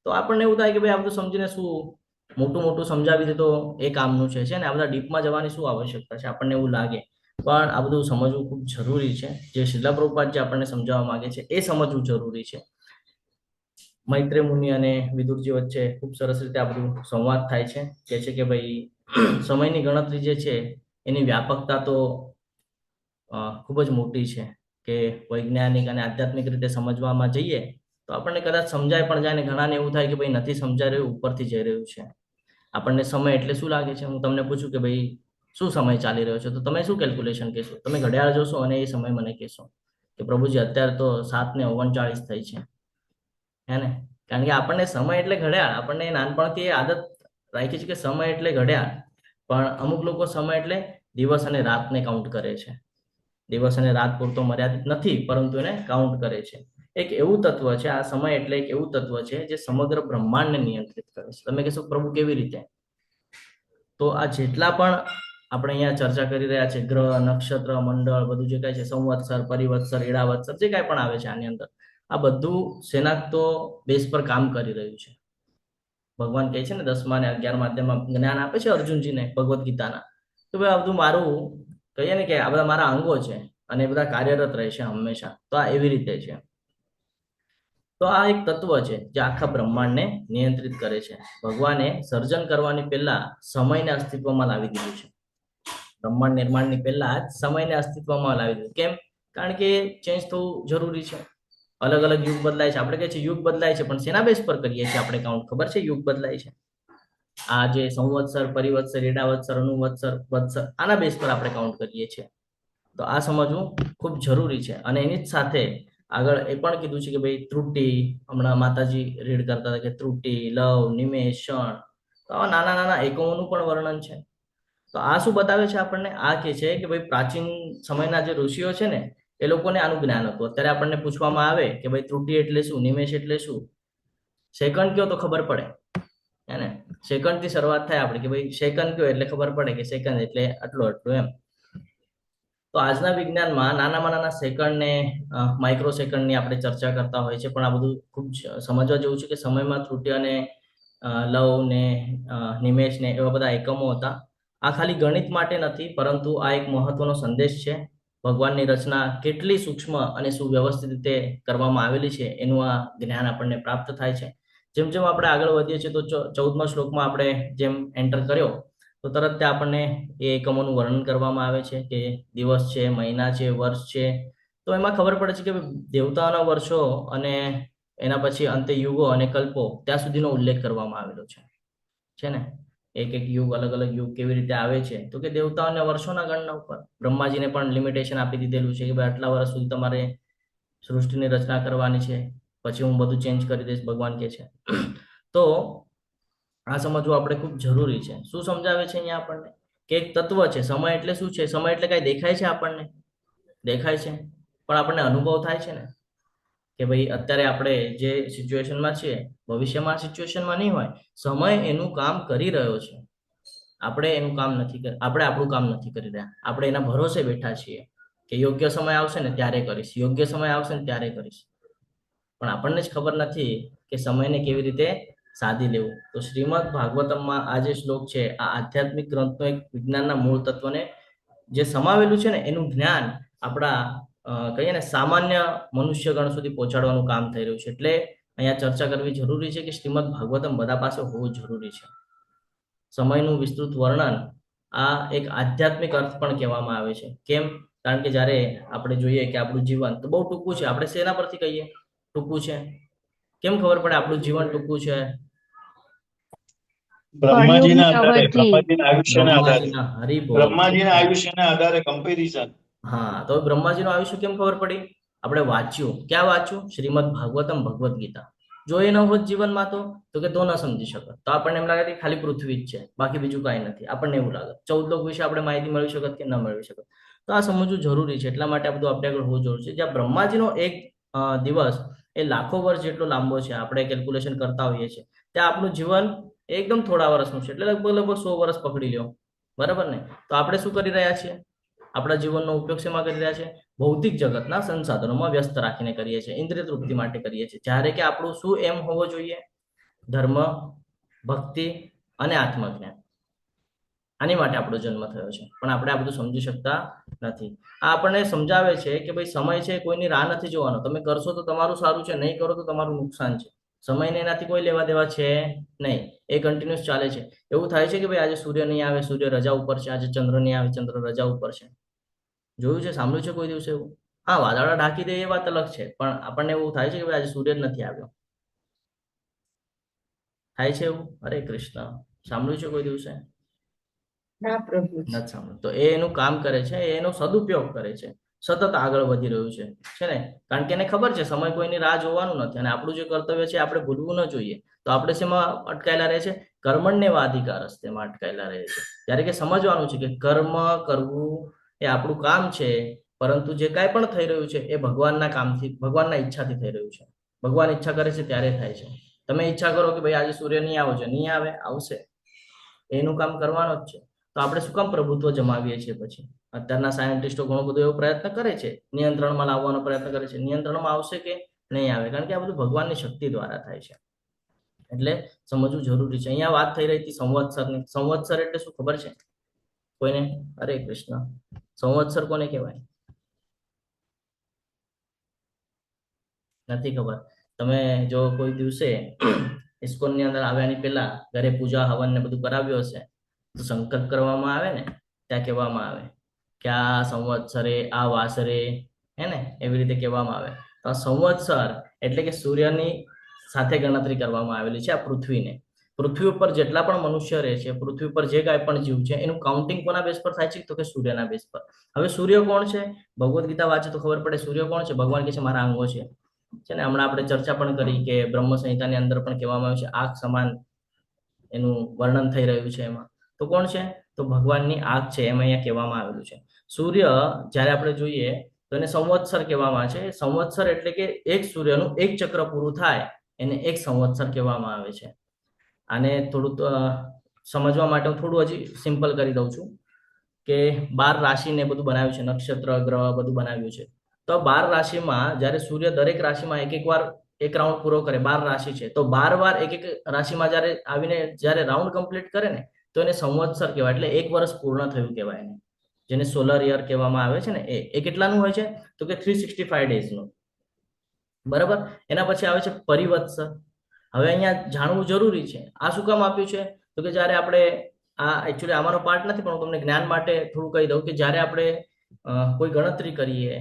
તો આપણને એવું થાય કે ભાઈ આ બધું સમજીને શું, મોટું સમજાવી દે તો એ કામનું છે ને, આ બધા ડીપમાં જવાની શું આવશ્યકતા છે, આપણને એવું લાગે. પણ આ બધું સમજવું ખૂબ જરૂરી છે. જે શીલા પ્રભુપાદજી આપણને સમજાવવા માંગે છે એ સમજવું જરૂરી છે. મૈત્રેય મુનિ અને વિદુરજી વચ્ચે ખૂબ સરસ રીતે આ બધું સંવાદ થાય છે. કહે છે કે ભાઈ સમયની ગણતરી જે છે એની વ્યાપકતા તો ખૂબ જ મોટી છે, કે વૈજ્ઞાનિક અને આધ્યાત્મિક રીતે સમજવામાં જઈએ તો આપણને કદાચ સમજાય પણ જાય ને ઘણાને એવું થાય કે ભાઈ નથી સમજાઈ રહ્યું, ઉપરથી જઈ રહ્યું છે. આપણને સમય એટલે શું લાગે છે? હું તમને પૂછું કે ભાઈ શું સમય ચાલી રહ્યો છે, તો તમે શું કેલ્ક્યુલેશન કહેશો? તમે ઘડિયાળ જોશો અને એ સમય મને કહેશો કે પ્રભુજી અત્યારે તો 7:39 થઈ છે, હે ને? કારણ કે આપણને સમય એટલે ઘડિયાળ, આપણને નાનપણથી એ આદત રાખી છે કે સમય એટલે ઘડિયાળ. પણ અમુક લોકો સમય એટલે દિવસ અને રાતને કાઉન્ટ કરે છે. દિવસ અને રાત પૂરતો મર્યાદિત નથી, પરંતુ એને કાઉન્ટ કરે છે. એક એવું તત્વ છે આ સમય એટલે, એક એવું તત્વ છે જે સમગ્ર બ્રહ્માંડને નિયંત્રિત કરે છે. તમે કહેશો પ્રભુ કેવી રીતે? તો આ જેટલા પણ આપણે અહીંયા ચર્ચા કરી રહ્યા છે, ગ્રહ, નક્ષત્ર, મંડળ, બધું જે કાંઈ છે, સંવત્સર, પરિવત્સર, ઈડાવત્સર, જે કાંઈ પણ આવે છે આની અંદર, આ બધું શેના તો બેઝ પર કામ કરી રહ્યું છે. ભગવાન કહે છે ને 10મા અને 11મા અધ્યાયમાં જ્ઞાન આપે છે અર્જુનજીને ભગવદ્ ગીતાના, તો ભાઈ આ બધું મારું કહીએ ને કે આ બધા મારા અંગો છે અને એ બધા કાર્યરત રહેશે હંમેશા. તો આ એવી રીતે છે. તો આ એક તત્વ છે જે આખા બ્રહ્માંડને નિયંત્રિત કરે છે. ભગવાને સર્જન કરવાની પહેલા સમયને અસ્તિત્વમાં લાવી દીધું છે. બ્રહ્માંડ નિર્માણની પહેલા જ સમયને અસ્તિત્વમાં લાવી દીધું. કેમ? કારણ કે ચેન્જ થવું જરૂરી છે. અલગ અલગ યુગ બદલાય છે. આપણે કહે છે યુગ બદલાય છે, પણ શેના બેઝ પર કરીએ છીએ આપણે કાઉન્ટ? ખબર છે યુગ બદલાય છે? આ જે સંવત્સર, પરિવત્સર, ઈડાવત્સર, અનુવત્સર, વત્સર, આના બેઝ પર આપણે કાઉન્ટ કરીએ છીએ. તો આ સમજવું ખૂબ જરૂરી છે. અને એની જ સાથે આગળ એ પણ કીધું છે કે ભાઈ ત્રુટિ, હમણાં માતાજી રીડ કરતા હતા કે ત્રુટિ, લવ, નિમેષ, ક્ષણ, તો આવા નાના નાના એકમોનું પણ વર્ણન છે. તો આ શું બતાવે છે આપણને? આ કે છે કે ભાઈ પ્રાચીન સમયના જે ઋષિઓ છે ને, એ લોકોને આનું જ્ઞાન હતું. અત્યારે આપણને પૂછવામાં આવે કે ભાઈ ત્રુટિ એટલે શું, નિમેષ એટલે શું, સેકન્ડ કયો તો ખબર પડે, હે ને? સેકન્ડ થી શરૂઆત થાય આપણે કે ભાઈ સેકન્ડ કયો એટલે ખબર પડે કે સેકન્ડ એટલે આટલું આટલું એમ. તો આજના વિજ્ઞાનમાં નાનામાં નાના સેકન્ડ ને માઇક્રો સેકન્ડની આપણે ચર્ચા કરતા હોય છે, પણ આ બધું ખૂબ સમજવા જેવું છે કે સમયમાં ત્રુટિ અને લવ ને નિમેષ ને એવા બધા એકમો હતા. આ ખાલી ગણિત માટે નથી, પરંતુ આ એક મહત્વનો સંદેશ છે. ભગવાનની રચના કેટલી સૂક્ષ્મ અને સુવ્યવસ્થિત રીતે કરવામાં આવેલી છે એનું આ જ્ઞાન આપણને પ્રાપ્ત થાય છે. જેમ જેમ આપણે આગળ વધીએ છીએ તો 14મા શ્લોકમાં આપણે જેમ એન્ટર કર્યો તો તરત ત્યાં આપણને એ એકમોનું વર્ણન કરવામાં આવે છે કે દિવસ છે, મહિના છે, વર્ષ છે. તો એમાં ખબર પડે છે કે દેવતાઓના વર્ષો અને એના પછી અંતે યુગો અને કલ્પો ત્યાં સુધીનો ઉલ્લેખ કરવામાં આવેલો છે ને? એક એક યુગ, અલગ અલગ યુગ કેવી રીતે આવે છે? તો કે દેવતાઓને વર્ષોના ગણના ઉપર બ્રહ્માજીને પણ લિમિટેશન આપી દીધેલું છે કે ભાઈ આટલા વર્ષ સુધી તમારે સૃષ્ટિની રચના કરવાની છે, પછી હું બધું ચેન્જ કરી દઈશ, ભગવાન કે છે. તો આ સમજવું આપણે ખૂબ જરૂરી છે. શું સમજાવે છે અહીંયા આપણને? કે એક તત્વ છે. સમય એટલે શું છે? સમય એટલે કઈ દેખાય છે આપણને? દેખાય છે, પણ આપણને અનુભવ થાય છે ને કે ભાઈ અત્યારે આપણે જે સિચ્યુએશનમાં છીએ, ભવિષ્યમાં સિચ્યુએશનમાં નહીં હોય. સમય એનું કામ કરી રહ્યો છે, આપણે એનું કામ નથી આપણે આપણું કામ નથી કરી રહ્યા. આપણે એના ભરોસે બેઠા છીએ કે યોગ્ય સમય આવશે ને ત્યારે કરીશ, યોગ્ય સમય આવશે ને ત્યારે કરીશ. પણ આપણને જ ખબર નથી કે સમયને કેવી રીતે સાધી લેવું. તો શ્રીમદ ભાગવતમમાં આ જે શ્લોક છે, આ આધ્યાત્મિક ગ્રંથનો એક વિજ્ઞાનના મૂળ તત્વને જે સમાવેલું છે ને એનું જ્ઞાન આપણા કહીએ ને સામાન્ય મનુષ્યગણ સુધી પહોંચાડવાનું કામ થઈ રહ્યું છે. એટલે અહીંયા ચર્ચા કરવી જરૂરી છે કે શ્રીમદ ભાગવતમ બધા પાસે હોવું જરૂરી છે. સમયનું વિસ્તૃત વર્ણન આ એક આધ્યાત્મિક અર્થ પણ કહેવામાં આવે છે. કેમ? કારણ કે જ્યારે આપણે જોઈએ કે આપણું જીવન તો બહુ ટૂંકું છે. આપણે શેના પરથી કહીએ ટૂંકું છે? કેમ ખબર પડે આપણું જીવન ટૂંકું છે? બ્રહ્માજીના આધારે કમ્પેરિઝન. હા, તો બ્રહ્માજીનું આયુષ્ય કેમ ખબર પડી? આપણે વાંચ્યું. ક્યાં વાંચ્યું? શ્રીમદ ભાગવતમ, ભગવદ્ ગીતા. જો એ ન હોત જીવનમાં તો કે તો ન સમજી શકત. તો આપણને એમ લાગે કે ખાલી પૃથ્વી જ છે, બાકી બીજું કાંઈ નથી. આપણને એવું લાગે 14 લોક વિશે આપણે માહિતી મેળવી શકત કે ન મેળવી શકત. તો આ સમજવું જરૂરી છે. એટલા માટે આ બધું આપણે આગળ હોવું જરૂરી છે. જ્યાં બ્રહ્માજીનો એક દિવસ એ લાખો વર્ષ જેટલો લાંબો છે, આપણે કેલ્ક્યુલેશન કરતા હોઈએ છીએ, ત્યાં આપણું જીવન એકદમ થોડા વર્ષનું છે. એટલે લગભગ 100 વર્ષ પકડી લ્યો, બરાબર ને? તો આપણે શું કરી રહ્યા છીએ? આપણા જીવનનો ઉપયોગ શેમાં કરી રહ્યા છે? ભૌતિક જગતના સંસાધનોમાં વ્યસ્ત રાખીને કરીએ છીએ, ઇન્દ્રિય તૃપ્તિ માટે કરીએ છીએ. જ્યારે કે આપણું શું એમ હોવો જોઈએ? ધર્મ, ભક્તિ અને આત્મજ્ઞાન. આની માટે આપણો જન્મ થયો છે, પણ આપણે આ બધું સમજી શકતા નથી. આ આપણને સમજાવે છે કે ભાઈ સમય છે, કોઈની રાહ નથી જોવાનો. તમે કરશો તો તમારું સારું છે, નહીં કરો તો તમારું નુકસાન છે. સમયને એનાથી કોઈ લેવા દેવા છે નહીં, એ કન્ટિન્યુઅસ ચાલે છે. એવું થાય છે કે ભાઈ આજે સૂર્ય નહીં આવે, સૂર્ય રજા ઉપર છે, આજે ચંદ્ર નહીં આવે, ચંદ્ર રજા ઉપર છે. જોયું છે, સાંભળ્યું છે કોઈ દિવસે એવું? હા, વાદળા ઢાંકી દે એ વાત અલગ છે, પણ આપણને એવું થાય છે કે ભાઈ આજે સૂર્ય જ નથી આવ્યો. થાય છે એવું? અરે કૃષ્ણ, સાંભળ્યું છે કોઈ દિવસે? નથી સાંભળ્યું. તો એ એનું કામ કરે છે, એનો સદુપયોગ કરે છે, સતત આગળ વધી રહ્યું છે ને? કારણ કે એને ખબર છે સમય કોઈની રાહ જોવાનું નથી, અને આપણું જે કર્તવ્ય છે આપણે ભૂલવું ન જોઈએ. તો આપણે શેમાં અટકાયેલા રહે છે? કર્મણ્યવાધિકાર હસ્તેમાં અટકાયેલા રહે છે. ત્યારે કે સમજવાનું છે કે કર્મ કરવું એ આપણું કામ છે, પરંતુ જે કાંઈ પણ થઈ રહ્યું છે એ ભગવાનના કામથી, ભગવાનના ઈચ્છાથી થઈ રહ્યું છે. ભગવાન ઈચ્છા કરે છે ત્યારે થાય છે. તમે ઈચ્છા કરો કે ભાઈ આજે સૂર્ય નહીં આવો છે, નહીં આવે, આવશે. એનું કામ કરવાનો જ છે. તો આપણે શું કામ પ્રભુત્વ જમાવીએ છીએ? પછી અત્યારના સાયન્ટિસ્ટો ઘણો બધો એવો પ્રયત્ન કરે છે, નિયંત્રણમાં લાવવાનો પ્રયત્ન કરે છે. નિયંત્રણમાં આવશે કે નહીં આવે? કારણ કે આ બધું ભગવાનની શક્તિ દ્વારા થાય છે. એટલે સમજવું જરૂરી છે. અહીંયા વાત થઈ રહી હતી સંવત્સરની. સંવત્સર એટલે શું ખબર છે કોઈને? હરે કૃષ્ણ. સંવત્સર કોને કહેવાય? નથી ખબર? તમે જો કોઈ દિવસે ઇસ્કોન ની અંદર આવ્યાની પહેલા ઘરે પૂજા હવન ને બધું કરાવ્યું હશે તો સંકલ્પ કરવામાં આવે ને, ત્યાં કહેવામાં આવે કે આ સંવત્સરે આ વાસરે, હે ને, એવી રીતે કહેવામાં આવે. તો આ સંવત્સર એટલે કે સૂર્યની સાથે ગણતરી કરવામાં આવેલી છે આ પૃથ્વીને. પૃથ્વી ઉપર જેટલા પણ મનુષ્ય રહે છે, પૃથ્વી ઉપર જે કાંઈ પણ જીવ છે, એનું કાઉન્ટિંગ કોના બેઝ પર થાય છે? તો કે સૂર્યના બેઝ પર. હવે સૂર્ય કોણ છે? ભગવદ્ ગીતા વાંચે તો ખબર પડે સૂર્ય કોણ છે. ભગવાન કહે છે મારા અંગો છે ને. હમણાં આપણે ચર્ચા પણ કરી કે બ્રહ્મ સંહિતાની અંદર પણ કહેવામાં આવ્યું છે આંખ સમાન એનું વર્ણન થઈ રહ્યું છે. એમાં તો કોણ છે? તો ભગવાનની આંખ છે, એમ અહીંયા કહેવામાં આવેલું છે. સૂર્ય જ્યારે આપણે જોઈએ તો એને સંવત્સર કહેવામાં આવે છે. સંવત્સર એટલે કે એક સૂર્યનું એક ચક્ર પૂરું થાય એને એક સંવત્સર કહેવામાં આવે છે. આને થોડું સમજવા માટે હું થોડું હજી સિમ્પલ કરી દઉં છું કે 12 રાશિને બધું બનાવ્યું છે, નક્ષત્ર ગ્રહ બધું બનાવ્યું છે. તો 12 રાશિમાં જ્યારે સૂર્ય દરેક રાશિમાં એક વાર એક રાઉન્ડ પૂરો કરે, 12 રાશિ છે, તો 12 વાર એક રાશિમાં જ્યારે આવીને જ્યારે રાઉન્ડ કમ્પ્લીટ કરે ને તો એને સંવત્સર કહેવાય. એટલે એક વર્ષ પૂર્ણ થયું કહેવાય એને, જેને સોલર યર કહેવામાં આવે છે ને. એ કેટલાનું હોય છે? તો કે 365 ડેઝનું. બરાબર. એના પછી આવે છે પરિવત્સર. હવે અહીંયા જાણવું જરૂરી છે. આ શું કામ આપ્યું છે? તો કે જ્યારે આપણે આ એકચ્યુઅલી આમાંનો પાર્ટ નથી પણ હું તમને જ્ઞાન માટે થોડું કહી દઉં કે જ્યારે આપણે કોઈ ગણતરી કરીએ,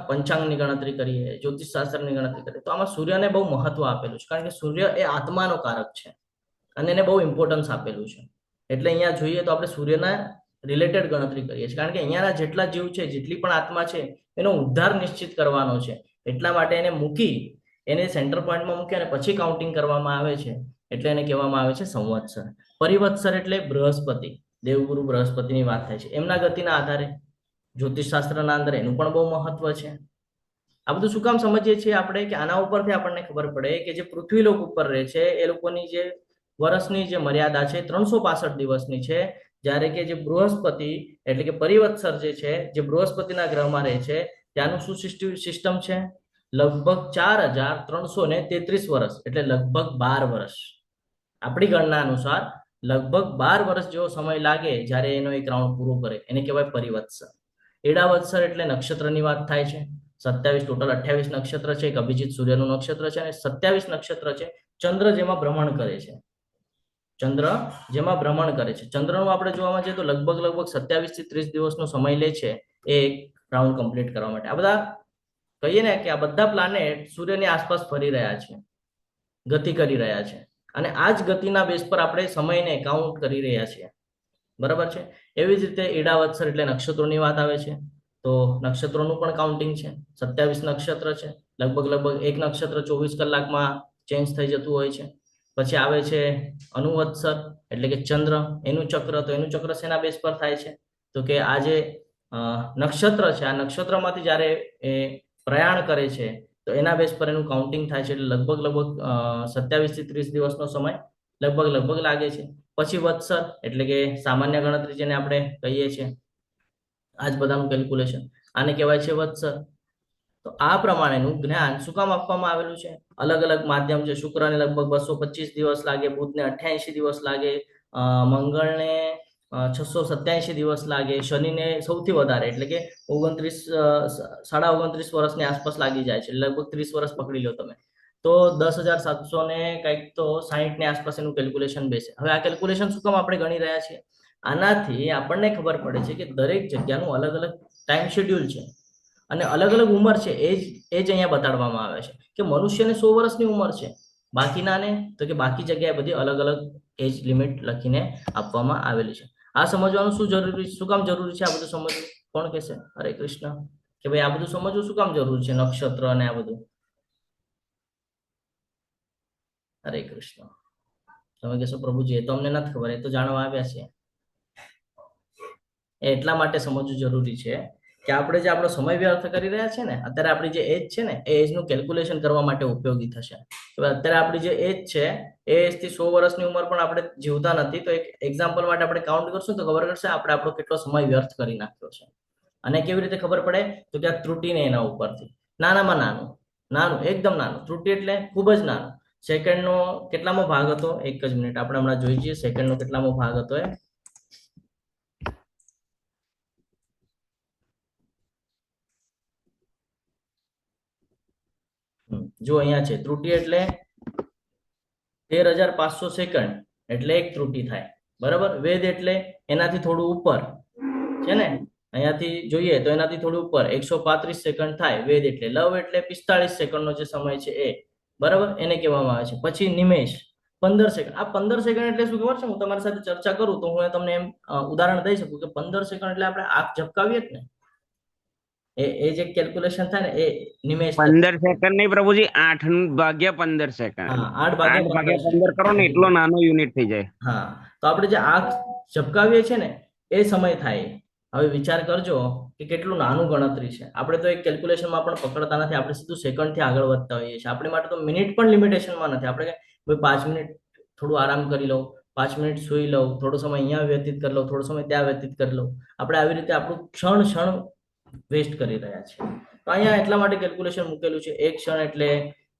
પંચાંગની ગણતરી કરીએ, જ્યોતિષ શાસ્ત્રની ગણતરી કરીએ, તો આમાં સૂર્યને બહુ મહત્વ આપેલું છે. કારણ કે સૂર્ય એ આત્માનો કારક છે અને એને બહુ ઇમ્પોર્ટન્સ આપેલું છે. એટલે અહીંયા જોઈએ તો આપણે સૂર્યના રિલેટેડ ગણતરી કરીએ છીએ. કારણ કે અહીંયાના જેટલા જીવ છે, જેટલી પણ આત્મા છે, એનો ઉદ્ધાર નિશ્ચિત કરવાનો છે. એટલા માટે એને મૂકી, એને સેન્ટર પોઈન્ટમાં મૂકી અને પછી કાઉન્ટિંગ કરવામાં આવે છે. એટલે એને કહેવામાં આવે છે સંવત્સર. પરિવત્સર એટલે બૃહસ્પતિ, દેવગુરુ બૃહસ્પતિની વાત થાય છે. એમના ગતિના આધારે જ્યોતિષ શાસ્ત્રના અંદર એનું પણ બહુ મહત્વ છે. આ બધું શું કામ સમજીએ છીએ આપણે? કે આના ઉપરથી આપણને ખબર પડે કે જે પૃથ્વી લોક ઉપર રહે છે એ લોકોની જે વર્ષની જે મર્યાદા છે 365 દિવસની છે. જ્યારે કે જે બૃહસ્પતિ એટલે કે પરિવત્સર જે છે, જે બૃહસ્પતિના ગ્રહમાં રહે છે, ત્યાંનું શું સિસ્ટમ છે? લગભગ 4333 વર્ષ, એટલે લગભગ 12 વર્ષ. આપણી ગણના અનુસાર લગભગ 12 વર્ષ જેવો સમય લાગે જ્યારે એનો એક રાઉન્ડ પૂરો કરે, એને કહેવાય પરિવત્સર. એડાવત્સર એટલે નક્ષત્રની વાત થાય છે. 27 ટોટલ 28 નક્ષત્ર છે. એક અભિજીત સૂર્યનું નક્ષત્ર છે અને 27 નક્ષત્ર છે. ચંદ્ર જેમાં ભ્રમણ કરે છે. ચંદ્ર જેમાં ભ્રમણ કરે છે. ચંદ્રનું આપણે જોવામાં જઈએ તો લગભગ 27 થી 30 દિવસનો સમય લે છે એ એક રાઉન્ડ કમ્પ્લીટ કરવા માટે. આ બધા કહીએ ને કે આ બધા પ્લાનેટ સૂર્યની આસપાસ ફરી રહ્યા છે, ગતિ કરી રહ્યા છે અને આ જ ગતિના બેઝ પર આપણે સમયને કાઉન્ટ કરી રહ્યા છીએ. બરાબર છે. એવી જ રીતે એડાવત્સર એટલે નક્ષત્રોની વાત આવે છે. તો નક્ષત્રોનું પણ કાઉન્ટિંગ છે. 27 નક્ષત્ર છે. લગભગ એક નક્ષત્ર 24 કલાકમાં ચેન્જ થઈ જતું હોય છે. પછી આવે છે અનુવત્સર એટલે કે ચંદ્ર, એનું ચક્ર. તો એનું ચક્ર શેના બેઝ પર થાય છે? તો કે આ જે નક્ષત્ર છે, આ નક્ષત્રમાંથી જ્યારે એ પ્રયાણ કરે છે તો એના બેઝ પર એનું કાઉન્ટિંગ થાય છે. એટલે લગભગ 27 થી 30 દિવસનો સમય લગભગ લાગે છે. પછી વત્સર એટલે કે સામાન્ય ગણતરી જેને આપણે કહીએ છીએ, આ જ બધાનું કેલ્ક્યુલેશન, આને કહેવાય છે વત્સર. તો આ પ્રમાણેનું જ્ઞાન શું કામ આપવામાં આવેલું છે? અલગ અલગ માધ્યમ છે. શુક્રને લગભગ 225 દિવસ લાગે, બુધને 88 દિવસ લાગે, મંગળને 687 દિવસ લાગે, શનિને સૌથી વધારે એટલે કે 29 વર્ષની આસપાસ લાગી જાય છે. લગભગ 30 વર્ષ પકડી લો તમે. તો 10,700 ને કંઈક તો 60 ની આસપાસ એનું કેલ્ક્યુલેશન બેસે. હવે આ કેલ્ક્યુલેશન શું કામ આપણે ગણી રહ્યા છીએ? આનાથી આપણને ખબર પડે છે કે દરેક જગ્યાનું અલગ અલગ ટાઈમ શેડ્યુલ છે અને અલગ અલગ ઉંમર છે. એ જ અહીંયા બતાડવામાં આવે છે કે મનુષ્યને 100 વર્ષની ઉંમર છે, બાકીનાને તો કે બાકી જગ્યાએ બધી અલગ અલગ એજ લિમિટ લખીને આપવામાં આવેલી છે. આ સમજવાનું શું કામ જરૂરી છે? આ બધું સમજવું કોણ કહેશે? હરે કૃષ્ણ. કે ભાઈ આ બધું સમજવું શું કામ જરૂરી છે? નક્ષત્ર અને આ બધું. હરે કૃષ્ણ. તમે કહેશો પ્રભુજી એ તો અમને નથી ખબર, એ તો જાણવા આવ્યા છે. એટલા માટે સમજવું જરૂરી છે કે કે આપણે જે આપણો સમય વ્યર્થ કરી રહ્યા છે ને, અત્યારે આપણી જે એજ છે ને એ એજ નું કેલ્ક્યુલેશન કરવા માટે ઉપયોગી થશે. તો અત્યારે આપણી જે એજ છે એ એજ થી 100 વર્ષની ઉંમર પણ આપણે જીવતા નથી, તો એક એક્ઝામ્પલ માટે આપણે કાઉન્ટ કરશું તો ખબર પડશે આપણે આપણો કેટલો સમય વ્યર્થ કરી નાખ્યો છે. અને કેવી રીતે ખબર પડે તો કે આ ત્રુટીને એના ઉપરથી નાનામાં નાનું નાનું એકદમ નાનું ત્રુટી એટલે ખૂબ જ નાનું. સેકન્ડનો કેટલામો ભાગ હતો? 1 જ મિનિટ, આપણે હમણાં જોઈ જઈએ સેકન્ડનો કેટલામો ભાગ હતો એ. જો અહીંયા છે ત્રુટી એટલે 13,500 સેકન્ડ એટલે એક ત્રુટી થાય, બરાબર. વેદ એટલે એનાથી થોડું ઉપર છે ને, અહીંયાથી જોઈએ તો એનાથી થોડું ઉપર 135 સેકન્ડ થાય વેદ એટલે. લવ એટલે 45 સેકન્ડનો જે સમય છે એ, બરાબર, એને કહેવામાં આવે છે. પછી નિમેષ 15 સેકન્ડ. આ 15 સેકન્ડ એટલે શું ખબર છે? હું તમારી સાથે ચર્ચા કરું તો હું તમને એમ ઉદાહરણ દઈ શકું કે 15 સેકન્ડ એટલે આપણે આંખ ઝબકાવીએ જ ને, એ જે કેલ્ક્યુલેશન થાય ને એ નિમેષ. 15 સેકન્ડ નહીં પ્રભુજી, 8 ભાગ્યા 15 સેકન્ડ. 8 ભાગ્યા 15 કરો ને એટલો નાનો યુનિટ થઈ જાય. હા, તો આપણે જે આંખ ઝબકાવીએ છીએ ને એ સમય થાય. હવે વિચાર કરજો કે કેટલું નાનું ગણતરી છે. આપણે તો એક કેલ્ક્યુલેશનમાં પણ પકડતા નથી, આપણે સીધું સેકન્ડ થી આગળ વધતા હોઈએ છીએ. આપણી માટે તો મિનિટ પણ લિમિટેશનમાં નથી. આપણે ભાઈ 5 મિનિટ થોડું આરામ કરી લઉં, 5 મિનિટ સુઈ લઉં, થોડો સમય અહીંયા વ્યતીત કરી લઉં, થોડો સમય ત્યાં વ્યતીત કરી લઉં. આપણે આવી રીતે આપણું ક્ષણ વેસ્ટ કરી રહ્યા છે. તો અહીંયા એટલા માટે કેલ્ક્યુલેશન મૂકેલું છે. એક ક્ષણ એટલે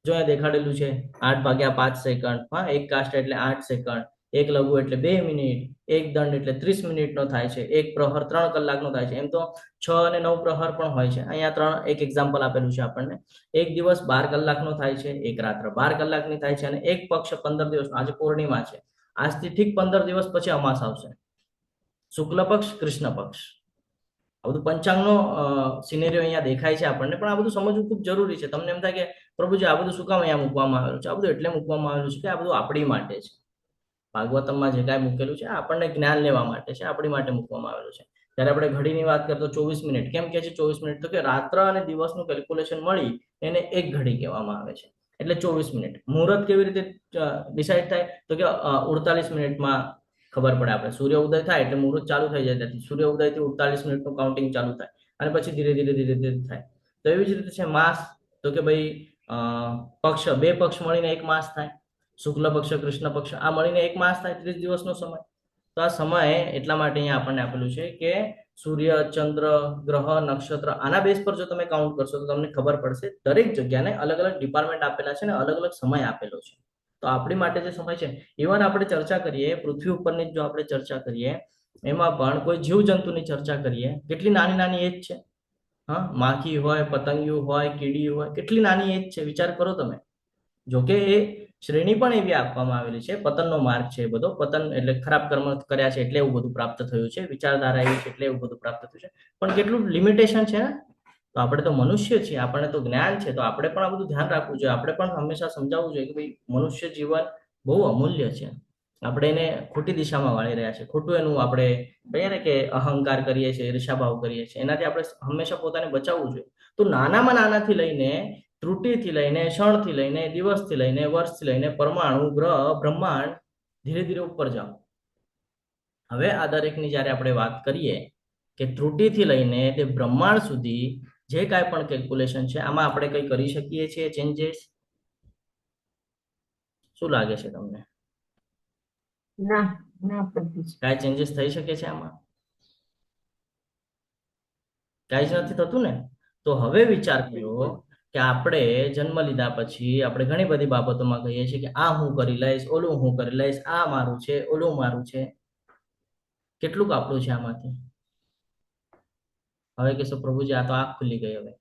જો અહીંયા દેખાડેલું છે 8 ભાગ્યા 5 સેકન્ડ. હા, એક કાષ્ટ એટલે 8 સેકન્ડ, એક લઘુ એટલે 2 મિનિટ, એક દંડ એટલે 30 મિનિટનો થાય છે, એક પ્રહર 3 કલાકનો થાય છે. એમ તો 6 અને 9 પ્રહર પણ હોય છે. અહીંયા એક એક્ઝામ્પલ આપેલું છે આપણને. એક દિવસ 12 કલાકનો થાય છે, એક રાત્ર 12 કલાકની થાય છે, અને એક પક્ષ 15 દિવસ. આજે પૂર્ણિમા છે, આજથી ઠીક 15 દિવસ પછી અમાસ આવશે, શુક્લ પક્ષ કૃષ્ણ પક્ષ. આ બધું પંચાંગનો સિનેરિયો અહીંયા દેખાય છે આપણને, પણ આ બધું સમજવું ખૂબ જરૂરી છે. તમને એમ થાય કે પ્રભુજી આ બધું શું કામ અહીંયા મૂકવામાં આવેલું છે? આ બધું એટલે મૂકવામાં આવેલું છે કે આ બધું આપણી માટે છે. ભાગવતમમાં જે કાંઈ મૂકેલું છે આપણને જ્ઞાન લેવા માટે છે, આપણી માટે મૂકવામાં આવેલું છે. ત્યારે આપણે ઘડીની વાત કરીએ તો 24 મિનિટ. કેમ કે છે 24 મિનિટ? તો કે રાત્ર અને દિવસનું કેલ્ક્યુલેશન મળી એને એક ઘડી કહેવામાં આવે છે, એટલે 24 મિનિટ. મુહૂર્ત કેવી રીતે ડિસાઇડ થાય? તો કે 48 મિનિટમાં ખબર પડે. આપણે સૂર્ય ઉદય થાય એટલે મુહૂર્ત ચાલુ થઈ જાય, ત્યાંથી સૂર્ય ઉદયથી 48 મિનિટનું કાઉન્ટિંગ ચાલુ થાય, અને પછી ધીરે ધીરે થાય. તો એવી જ રીતે છે માસ. તો કે ભાઈ પક્ષ, 2 પક્ષ મળીને એક માસ થાય, શુક્લ પક્ષ કૃષ્ણ પક્ષ, આ મળીને એક માસ થાય, 30 દિવસનો સમય. તો આ સમય એટલા માટે અહીંયા આપણને આપેલું છે કે સૂર્ય, ચંદ્ર, ગ્રહ, નક્ષત્ર, આના બેઝ પર જો તમે કાઉન્ટ કરશો તો તમને ખબર પડશે દરેક જગ્યાને અલગ અલગ ડિપાર્ટમેન્ટ આપેલા છે ને અલગ અલગ સમય આપેલો છે. તો આપણી માટે જે સમય છે, ઇવન આપણે ચર્ચા કરીએ પૃથ્વી ઉપરની જો આપણે ચર્ચા કરીએ એમાં પણ કોઈ જીવજંતુની ચર્ચા કરીએ, કેટલી નાની નાની એજ છે. હા, માખી હોય, પતંગિયું હોય, કીડી હોય, કેટલી નાની એજ છે, વિચાર કરો તમે. જોકે એ શ્રેણી પણ એવી આપવામાં આવેલી છે, પતનનો માર્ગ છે બધો. પતન એટલે ખરાબ કર્મ કર્યા છે એટલે એવું બધું પ્રાપ્ત થયું છે, વિચારધારા એવી છે એટલે એવું બધું પ્રાપ્ત થયું છે. પણ કેટલું લિમિટેશન છે ને. તો આપણે તો મનુષ્ય છીએ, આપણને તો જ્ઞાન છે, તો આપણે પણ આ બધું ધ્યાન રાખવું જોઈએ. આપણે પણ હંમેશા સમજાવવું જોઈએ કે ભાઈ મનુષ્ય જીવન બહુ અમૂલ્ય છે. આપણે એને ખોટી દિશામાં વાળી રહ્યા છે, ખોટું એનું આપણે કહીએ ને કે અહંકાર કરીએ છીએ, ઈર્ષાભાવ કરીએ છીએ, એનાથી આપણે હંમેશા પોતાને બચાવવું જોઈએ. તો નાનામાં નાનાથી લઈને ત્રુટિથી લઈને, ક્ષણથી લઈને, દિવસથી લઈને, વર્ષથી લઈને, પરમાણુ, ગ્રહ, બ્રહ્માંડ, ધીરે ધીરે ઉપર જાઓ. હવે આ દરેકની જ્યારે આપણે વાત કરીએ કે ત્રુટિથી લઈને તે બ્રહ્માંડ સુધી જે કાંઈ પણ કેલ્ક્યુલેશન છે આમાં આપણે કંઈ કરી શકીએ છીએ ચેન્જીસ? શું લાગે છે તમને? કાંઈ ચેન્જીસ થઈ શકે છે આમાં? કાંઈ જ નથી થતું ને. તો હવે વિચાર કર્યો કે આપણે જન્મ લીધા પછી આપણે ઘણી બધી બાબતોમાં કહીએ છીએ કે આ હું કરી લઈશ, ઓલું હું કરી લઈશ, આ મારું છે, ઓલું મારું છે. કેટલુંક આપણું છે આમાંથી? હવે કહેશો પ્રભુજી આ તો આંખ ખુલી ગઈ. હવે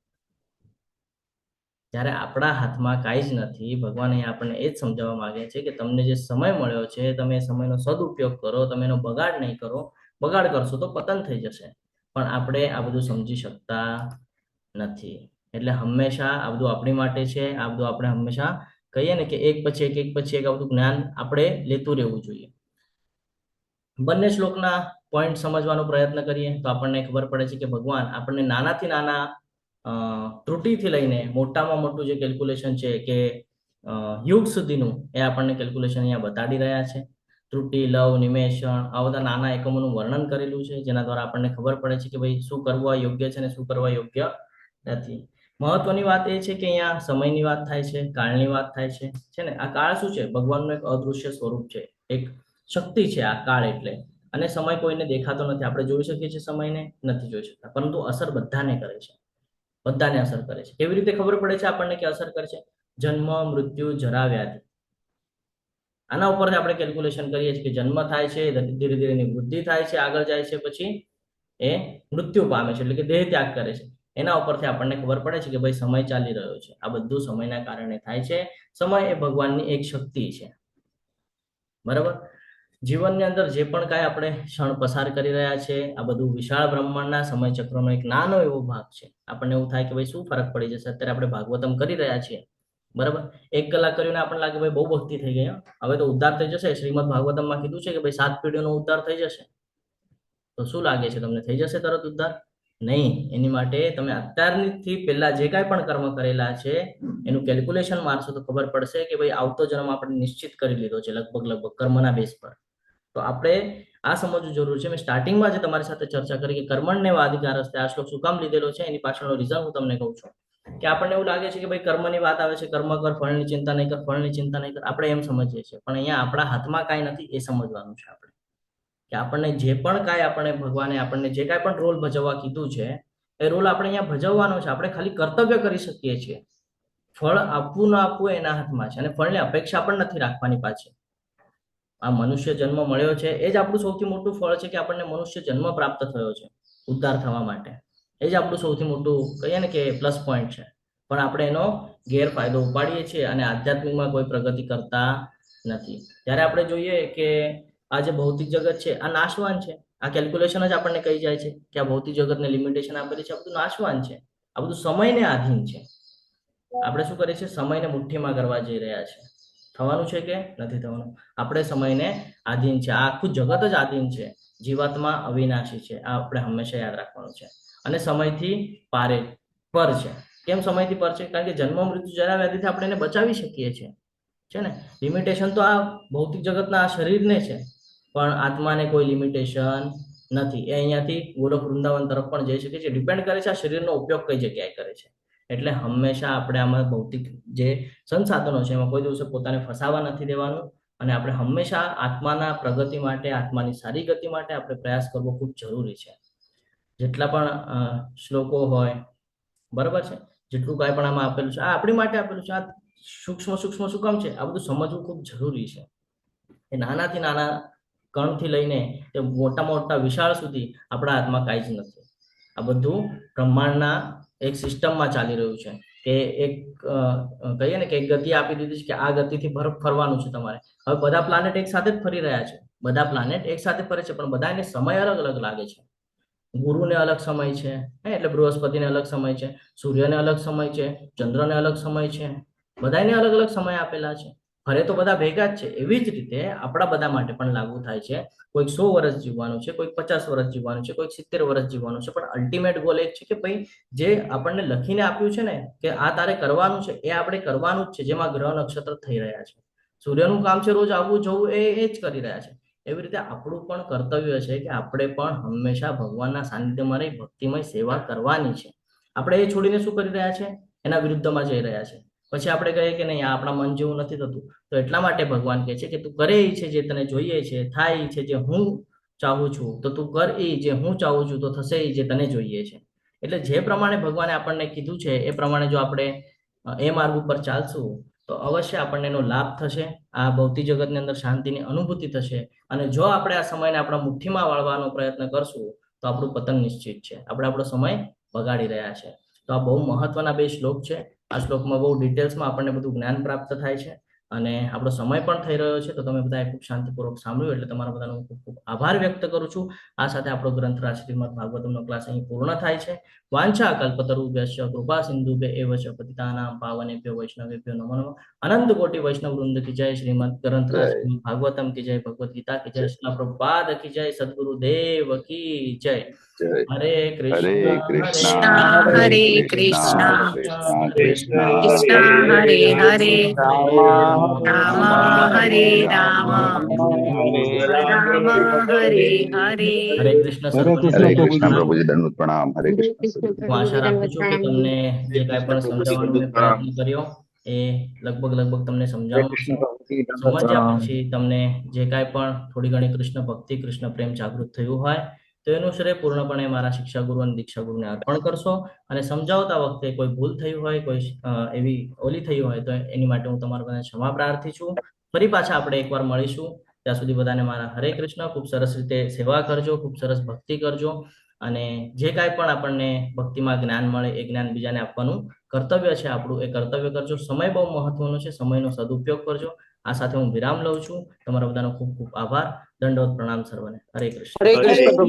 જ્યારે આપણા હાથમાં કાંઈ જ નથી, ભગવાન અહીંયા આપણને એ જ સમજાવવા માંગે છે કે તમને જે સમય મળ્યો છે તમે એ સમયનો સદુપયોગ કરો, તમે એનો બગાડ નહીં કરો. બગાડ કરશો તો પતન થઈ જશે. પણ આપણે આ બધું સમજી શકતા નથી. એટલે હંમેશા આ બધું આપણી માટે છે. આ બધું આપણે હંમેશા કહીએ ને કે એક પછી એક આ બધું જ્ઞાન આપણે લેતું રહેવું જોઈએ. બંને શ્લોકના પોઈન્ટ સમજવાનો પ્રયત્ન કરીએ તો આપણને ખબર પડે છે કે ભગવાન આપણને નાનાથી નાના ત્રુટિથી લઈને મોટામાં મોટું જે કેલ્ક્યુલેશન છે કે યુગ સુધીનું એ આપણને કેલ્ક્યુલેશન અહીંયા બતાડી રહ્યા છે. ત્રુટિ, લવ, નિમેષણ આ બધા નાના એકમોનું વર્ણન કરેલું છે, જેના દ્વારા આપણને ખબર પડે છે કે ભાઈ શું કરવું યોગ્ય છે અને શું કરવા યોગ્ય નથી. મહત્વની વાત એ છે કે અહીંયા સમયની વાત થાય છે, કાળની વાત થાય છે ને. આ કાળ શું છે? ભગવાનનું એક અદૃશ્ય સ્વરૂપ છે, એક શક્તિ છે આ કાળ એટલે. અને સમય કોઈને દેખાતો નથી. આપણે જોઈ શકીએ છીએ સમયને? નથી જોઈ શકતા, પરંતુ અસર બધાને કરે છે, બધાને અસર કરે છે. કેવી રીતે ખબર પડે છે આપણને કે અસર કરે છે? જન્મ, મૃત્યુ, જરા, વ્યાધિ. આના ઉપરથી આપણે કેલ્ક્યુલેશન કરીએ છીએ કે જન્મ થાય છે, ધીરે ધીરે એની વૃદ્ધિ થાય છે, આગળ જાય છે, પછી એ મૃત્યુ પામે છે, એટલે કે દેહ ત્યાગ કરે છે. એના ઉપરથી આપણને ખબર પડે છે કે ભાઈ સમય ચાલી રહ્યો છે. આ બધું સમયના કારણે થાય છે. સમય એ ભગવાનની એક શક્તિ છે, બરાબર. જીવનની અંદર જે પણ કાંઈ આપણે ક્ષણ પસાર કરી રહ્યા છે, આ બધું વિશાળ બ્રહ્માંડના સમય ચક્રનો એક નાનો એવો ભાગ છે. આપણને એવું થાય કે ભાઈ શું ફરક પડી જશે, અત્યારે આપણે ભાગવતમ કરી રહ્યા છીએ, બરાબર. 1 કલાક કરીને આપણને લાગે ભાઈ બહુ ભક્તિ થઈ ગઈ, હવે તો ઉદ્ધાર થઈ જશે. શ્રીમદ ભાગવતમમાં કીધું છે કે ભાઈ 7 પેઢીનો ઉદ્ધાર થઈ જશે. તો શું લાગે છે તમને, થઈ જશે તરત ઉદ્ધાર? નહીં. એની માટે તમે અત્યારથી પહેલા જે કાંઈ પણ કર્મ કરેલા છે એનું કેલ્ક્યુલેશન મારશો તો ખબર પડશે કે ભાઈ આવતો જન્મ આપણે નિશ્ચિત કરી લીધો છે, લગભગ કર્મના બેઝ પર. તો આપણે આ સમજવું જરૂરી છે. મેં સ્ટાર્ટિંગમાં જે તમારી સાથે ચર્ચા કરી કે કર્મણ્ય વાધિકાર હસ્તે આ શ્લોક શું કામ લીધેલો છે, એની પાછળનો રીઝન હું તમને કહું છું. કે આપણને એવું લાગે છે કે ભાઈ કર્મની વાત આવે છે, કર્મ કર, ફળની ચિંતા નહીં કર, ફળની ચિંતા નહીં કર, આપણે એમ સમજીએ છીએ. પણ અહીંયા આપણા હાથમાં કાંઈ નથી એ સમજવાનું છે આપણે. કે આપણને જે પણ કાંઈ આપણે ભગવાને આપણને જે કાંઈ પણ રોલ ભજવવા કીધું છે એ રોલ આપણે અહીંયા ભજવવાનો છે. આપણે ખાલી કર્તવ્ય કરી શકીએ છીએ. ફળ આપવું ના આપવું એના હાથમાં છે, અને ફળની અપેક્ષા પણ નથી રાખવાની પાછી. આ મનુષ્ય જન્મ મળ્યો છે એ જ આપણું સૌથી મોટું ફળ છે કે આપણને મનુષ્ય જન્મ પ્રાપ્ત થયો છે ઉદ્ધાર થવા માટે. એ જ આપણું સૌથી મોટું કહીએ ને કે પ્લસ પોઈન્ટ છે. પણ આપણે એનો ગેરફાયદો ઉપાડીએ છીએ અને આધ્યાત્મિકમાં કોઈ પ્રગતિ કરતા નથી. ત્યારે આપણે જોઈએ કે આ જે ભૌતિક જગત છે આ નાશવાન છે. આ કેલ્ક્યુલેશન જ આપણને કહી જાય છે કે આ ભૌતિક જગતને લિમિટેશન આપેલી છે, આ બધું નાશવાન છે, આ બધું સમયને આધીન છે. આપણે શું કરીએ છીએ? સમયને મુઠ્ઠીમાં કરવા જઈ રહ્યા છે. થવાનું છે કે નથી થવાનું? આપણે સમયને આધીન છે. આ આખું જગત જ આધીન છે. જીવાત્મા અવિનાશી છે, આ આપણે હંમેશા યાદ રાખવાનું છે. અને સમયથી પર છે. કેમ સમયથી પર છે? કારણ કે જન્મ, મૃત્યુ, જરા, વ્યાધિથી આપણે એને બચાવી શકીએ છીએ, છે ને. લિમિટેશન તો આ ભૌતિક જગતના આ શરીરને છે, પણ આત્માને કોઈ લિમિટેશન નથી. એ અહીંયાથી ગોલોક વૃંદાવન તરફ પણ જઈ શકે છે. ડિપેન્ડ કરે છે આ શરીરનો ઉપયોગ કઈ જગ્યાએ કરે છે. એટલે હંમેશા આપણે આમાં ભૌતિક જે સંસાધનો છે એમાં કોઈ દિવસે પોતાને ફસાવા નથી દેવાનું. અને આપણે હંમેશા આત્માના પ્રગતિ માટે, આત્માની સારી ગતિ માટે આપણે પ્રયાસ કરવો ખૂબ જરૂરી છે. જેટલા પણ શ્લોકો હોય, બરાબર છે, જેટલું કાંઈ પણ આમાં આપેલું છે આ આપણી માટે આપેલું છે. આ સૂક્ષ્મ શું કામ છે? આ બધું સમજવું ખૂબ જરૂરી છે. એ નાનાથી નાના કણથી લઈને તે મોટા વિશાળ સુધી આપણા હાથમાં કાંઈ જ નથી. આ બધું બ્રહ્માંડના એક સિસ્ટમમાં ચાલી રહ્યું છે કે એક કહીએ ને કે એક ગતિ આપી દીધી છે કે આ ગતિથી ફરવાનું છે તમારે. હવે બધા પ્લાનેટ એક સાથે જ ફરી રહ્યા છે, બધા પ્લાનેટ એક સાથે ફરે છે, પણ બધાને સમય અલગ અલગ લાગે છે. ગુરુને અલગ સમય છે, એટલે બૃહસ્પતિને અલગ સમય છે, સૂર્યને અલગ સમય છે, ચંદ્રને અલગ સમય છે, બધાને અલગ અલગ સમય આપેલા છે. ફરે તો બધા ભેગા જ છે. એવી જ રીતે આપણા બધા માટે પણ લાગુ થાય છે. કોઈક 100 વર્ષ જીવવાનું છે, કોઈક 50 વર્ષ જીવવાનું છે, કોઈક 70 વર્ષ જીવવાનું છે, પણ અલ્ટિમેટ ગોલ એક છે કે ભાઈ જે આપણને લખીને આપ્યું છે ને કે આ તારે કરવાનું છે એ આપણે કરવાનું જ છે. જેમાં ગ્રહ નક્ષત્ર થઈ રહ્યા છે, સૂર્યનું કામ છે રોજ આવવું જવું, એ જ કરી રહ્યા છે. એવી રીતે આપણું પણ કર્તવ્ય છે કે આપણે પણ હંમેશા ભગવાનના સાનિધ્યમાં રહી ભક્તિમય સેવા કરવાની છે. આપણે એ છોડીને શું કરી રહ્યા છે? એના વિરુદ્ધમાં જઈ રહ્યા છે. પછી આપણે કહીએ કે નહીં આપણા મન જેવું નથી થતું, તો એટલા માટે ભગવાન કહે છે કે તું કરે એ છે જે તને જોઈએ છે, થાય છે જે હું ચાહું છું, તો તું કર એ જે હું ચાહું છું, તો થશે એ જે તને જોઈએ છે. એટલે જે પ્રમાણે ભગવાને આપણને કીધું છે એ પ્રમાણે જો આપણે એ માર્ગ ઉપર ચાલશું તો અવશ્ય આપણને એનો લાભ થશે. આ ભૌતિક જગતની અંદર શાંતિની અનુભૂતિ થશે. અને જો આપણે આ સમયને આપણા મુઠ્ઠીમાં વાળવાનો પ્રયત્ન કરશું તો આપણું પતન નિશ્ચિત છે. આપણે આપણો સમય બગાડી રહ્યા છે. તો આ બહુ મહત્વના 2 શ્લોક છે. આ શ્લોકમાં બહુ ડિટેલ્સમાં આપણને બધું જ્ઞાન પ્રાપ્ત થાય છે અને આપણો સમય પણ થઈ રહ્યો છે. તો તમે બધાએ ખૂબ શાંતિપૂર્વક સાંભળ્યું એટલે તમારા બધાનો ખૂબ ખૂબ આભાર વ્યક્ત કરું છું. આ સાથે આપણો ગ્રંથરાજ શ્રીમદ ભાગવતમનો ક્લાસ અહીં પૂર્ણ થાય છે. વાંછા કલ્પતરુભ્યશ્ચ કૃપા સિંધુભ્ય એવ ચ પતિતાનાં પાવનેભ્યો વૈષ્ણવેભ્યો નમો નમઃ. અનંત કોટી વૈષ્ણવ વૃંદ કી જય. શ્રીમદ ગ્રંથરાજ ભાગવતમ કી જય. ભગવદ ગીતા કી જય. શ્રીલ પ્રભુપાદ કી જય. સદગુરુ દેવ કી જય. હરે કૃષ્ણ હરે કૃષ્ણ, કૃષ્ણ હરે હરે, રામ હરે રામ રામ હરે હરે. હરે કૃષ્ણ સર. હરે કૃષ્ણ પ્રભુજી, દંડવત પ્રણામ. હરે કૃષ્ણ. હું આશા રાખું છું કે તમને જે કાંઈ પણ સમજાવવાનો મેં પ્રયત્ન કર્યો એ લગભગ તમને સમજ્યા પછી તમને જે કાંઈ પણ થોડી ઘણી કૃષ્ણ ભક્તિ, કૃષ્ણ પ્રેમ જાગૃત થયું હોય તો એનું શ્રેય પૂર્ણપણે મારા શિક્ષા ગુરુ અને દીક્ષા ગુરુને અર્પણ કરશો. અને સમજાવતા વખતે કોઈ ભૂલ થઈ હોય, કોઈ એવી ઓલી થઈ હોય તો એની માટે હું તમારા બધાને ક્ષમા પ્રાર્થી છું. ફરી પાછા આપણે એકવાર મળીશું. ત્યાં સુધી બધાને મારા હરે કૃષ્ણ. ખૂબ સરસ રીતે સેવા કરજો, ખૂબ સરસ ભક્તિ કરજો અને જે કાંઈ પણ આપણને ભક્તિમાં જ્ઞાન મળે એ જ્ઞાન બીજાને આપવાનું કર્તવ્ય છે આપણું, એ કર્તવ્ય કરજો. સમય બહુ મહત્વનો છે, સમયનો સદુપયોગ કરજો. આ સાથે હું વિરામ લઉં છું. તમારા બધાનો ખૂબ ખૂબ આભાર. દંડવત પ્રણામ સર્વને. હરે કૃષ્ણ. હરે કૃષ્ણ.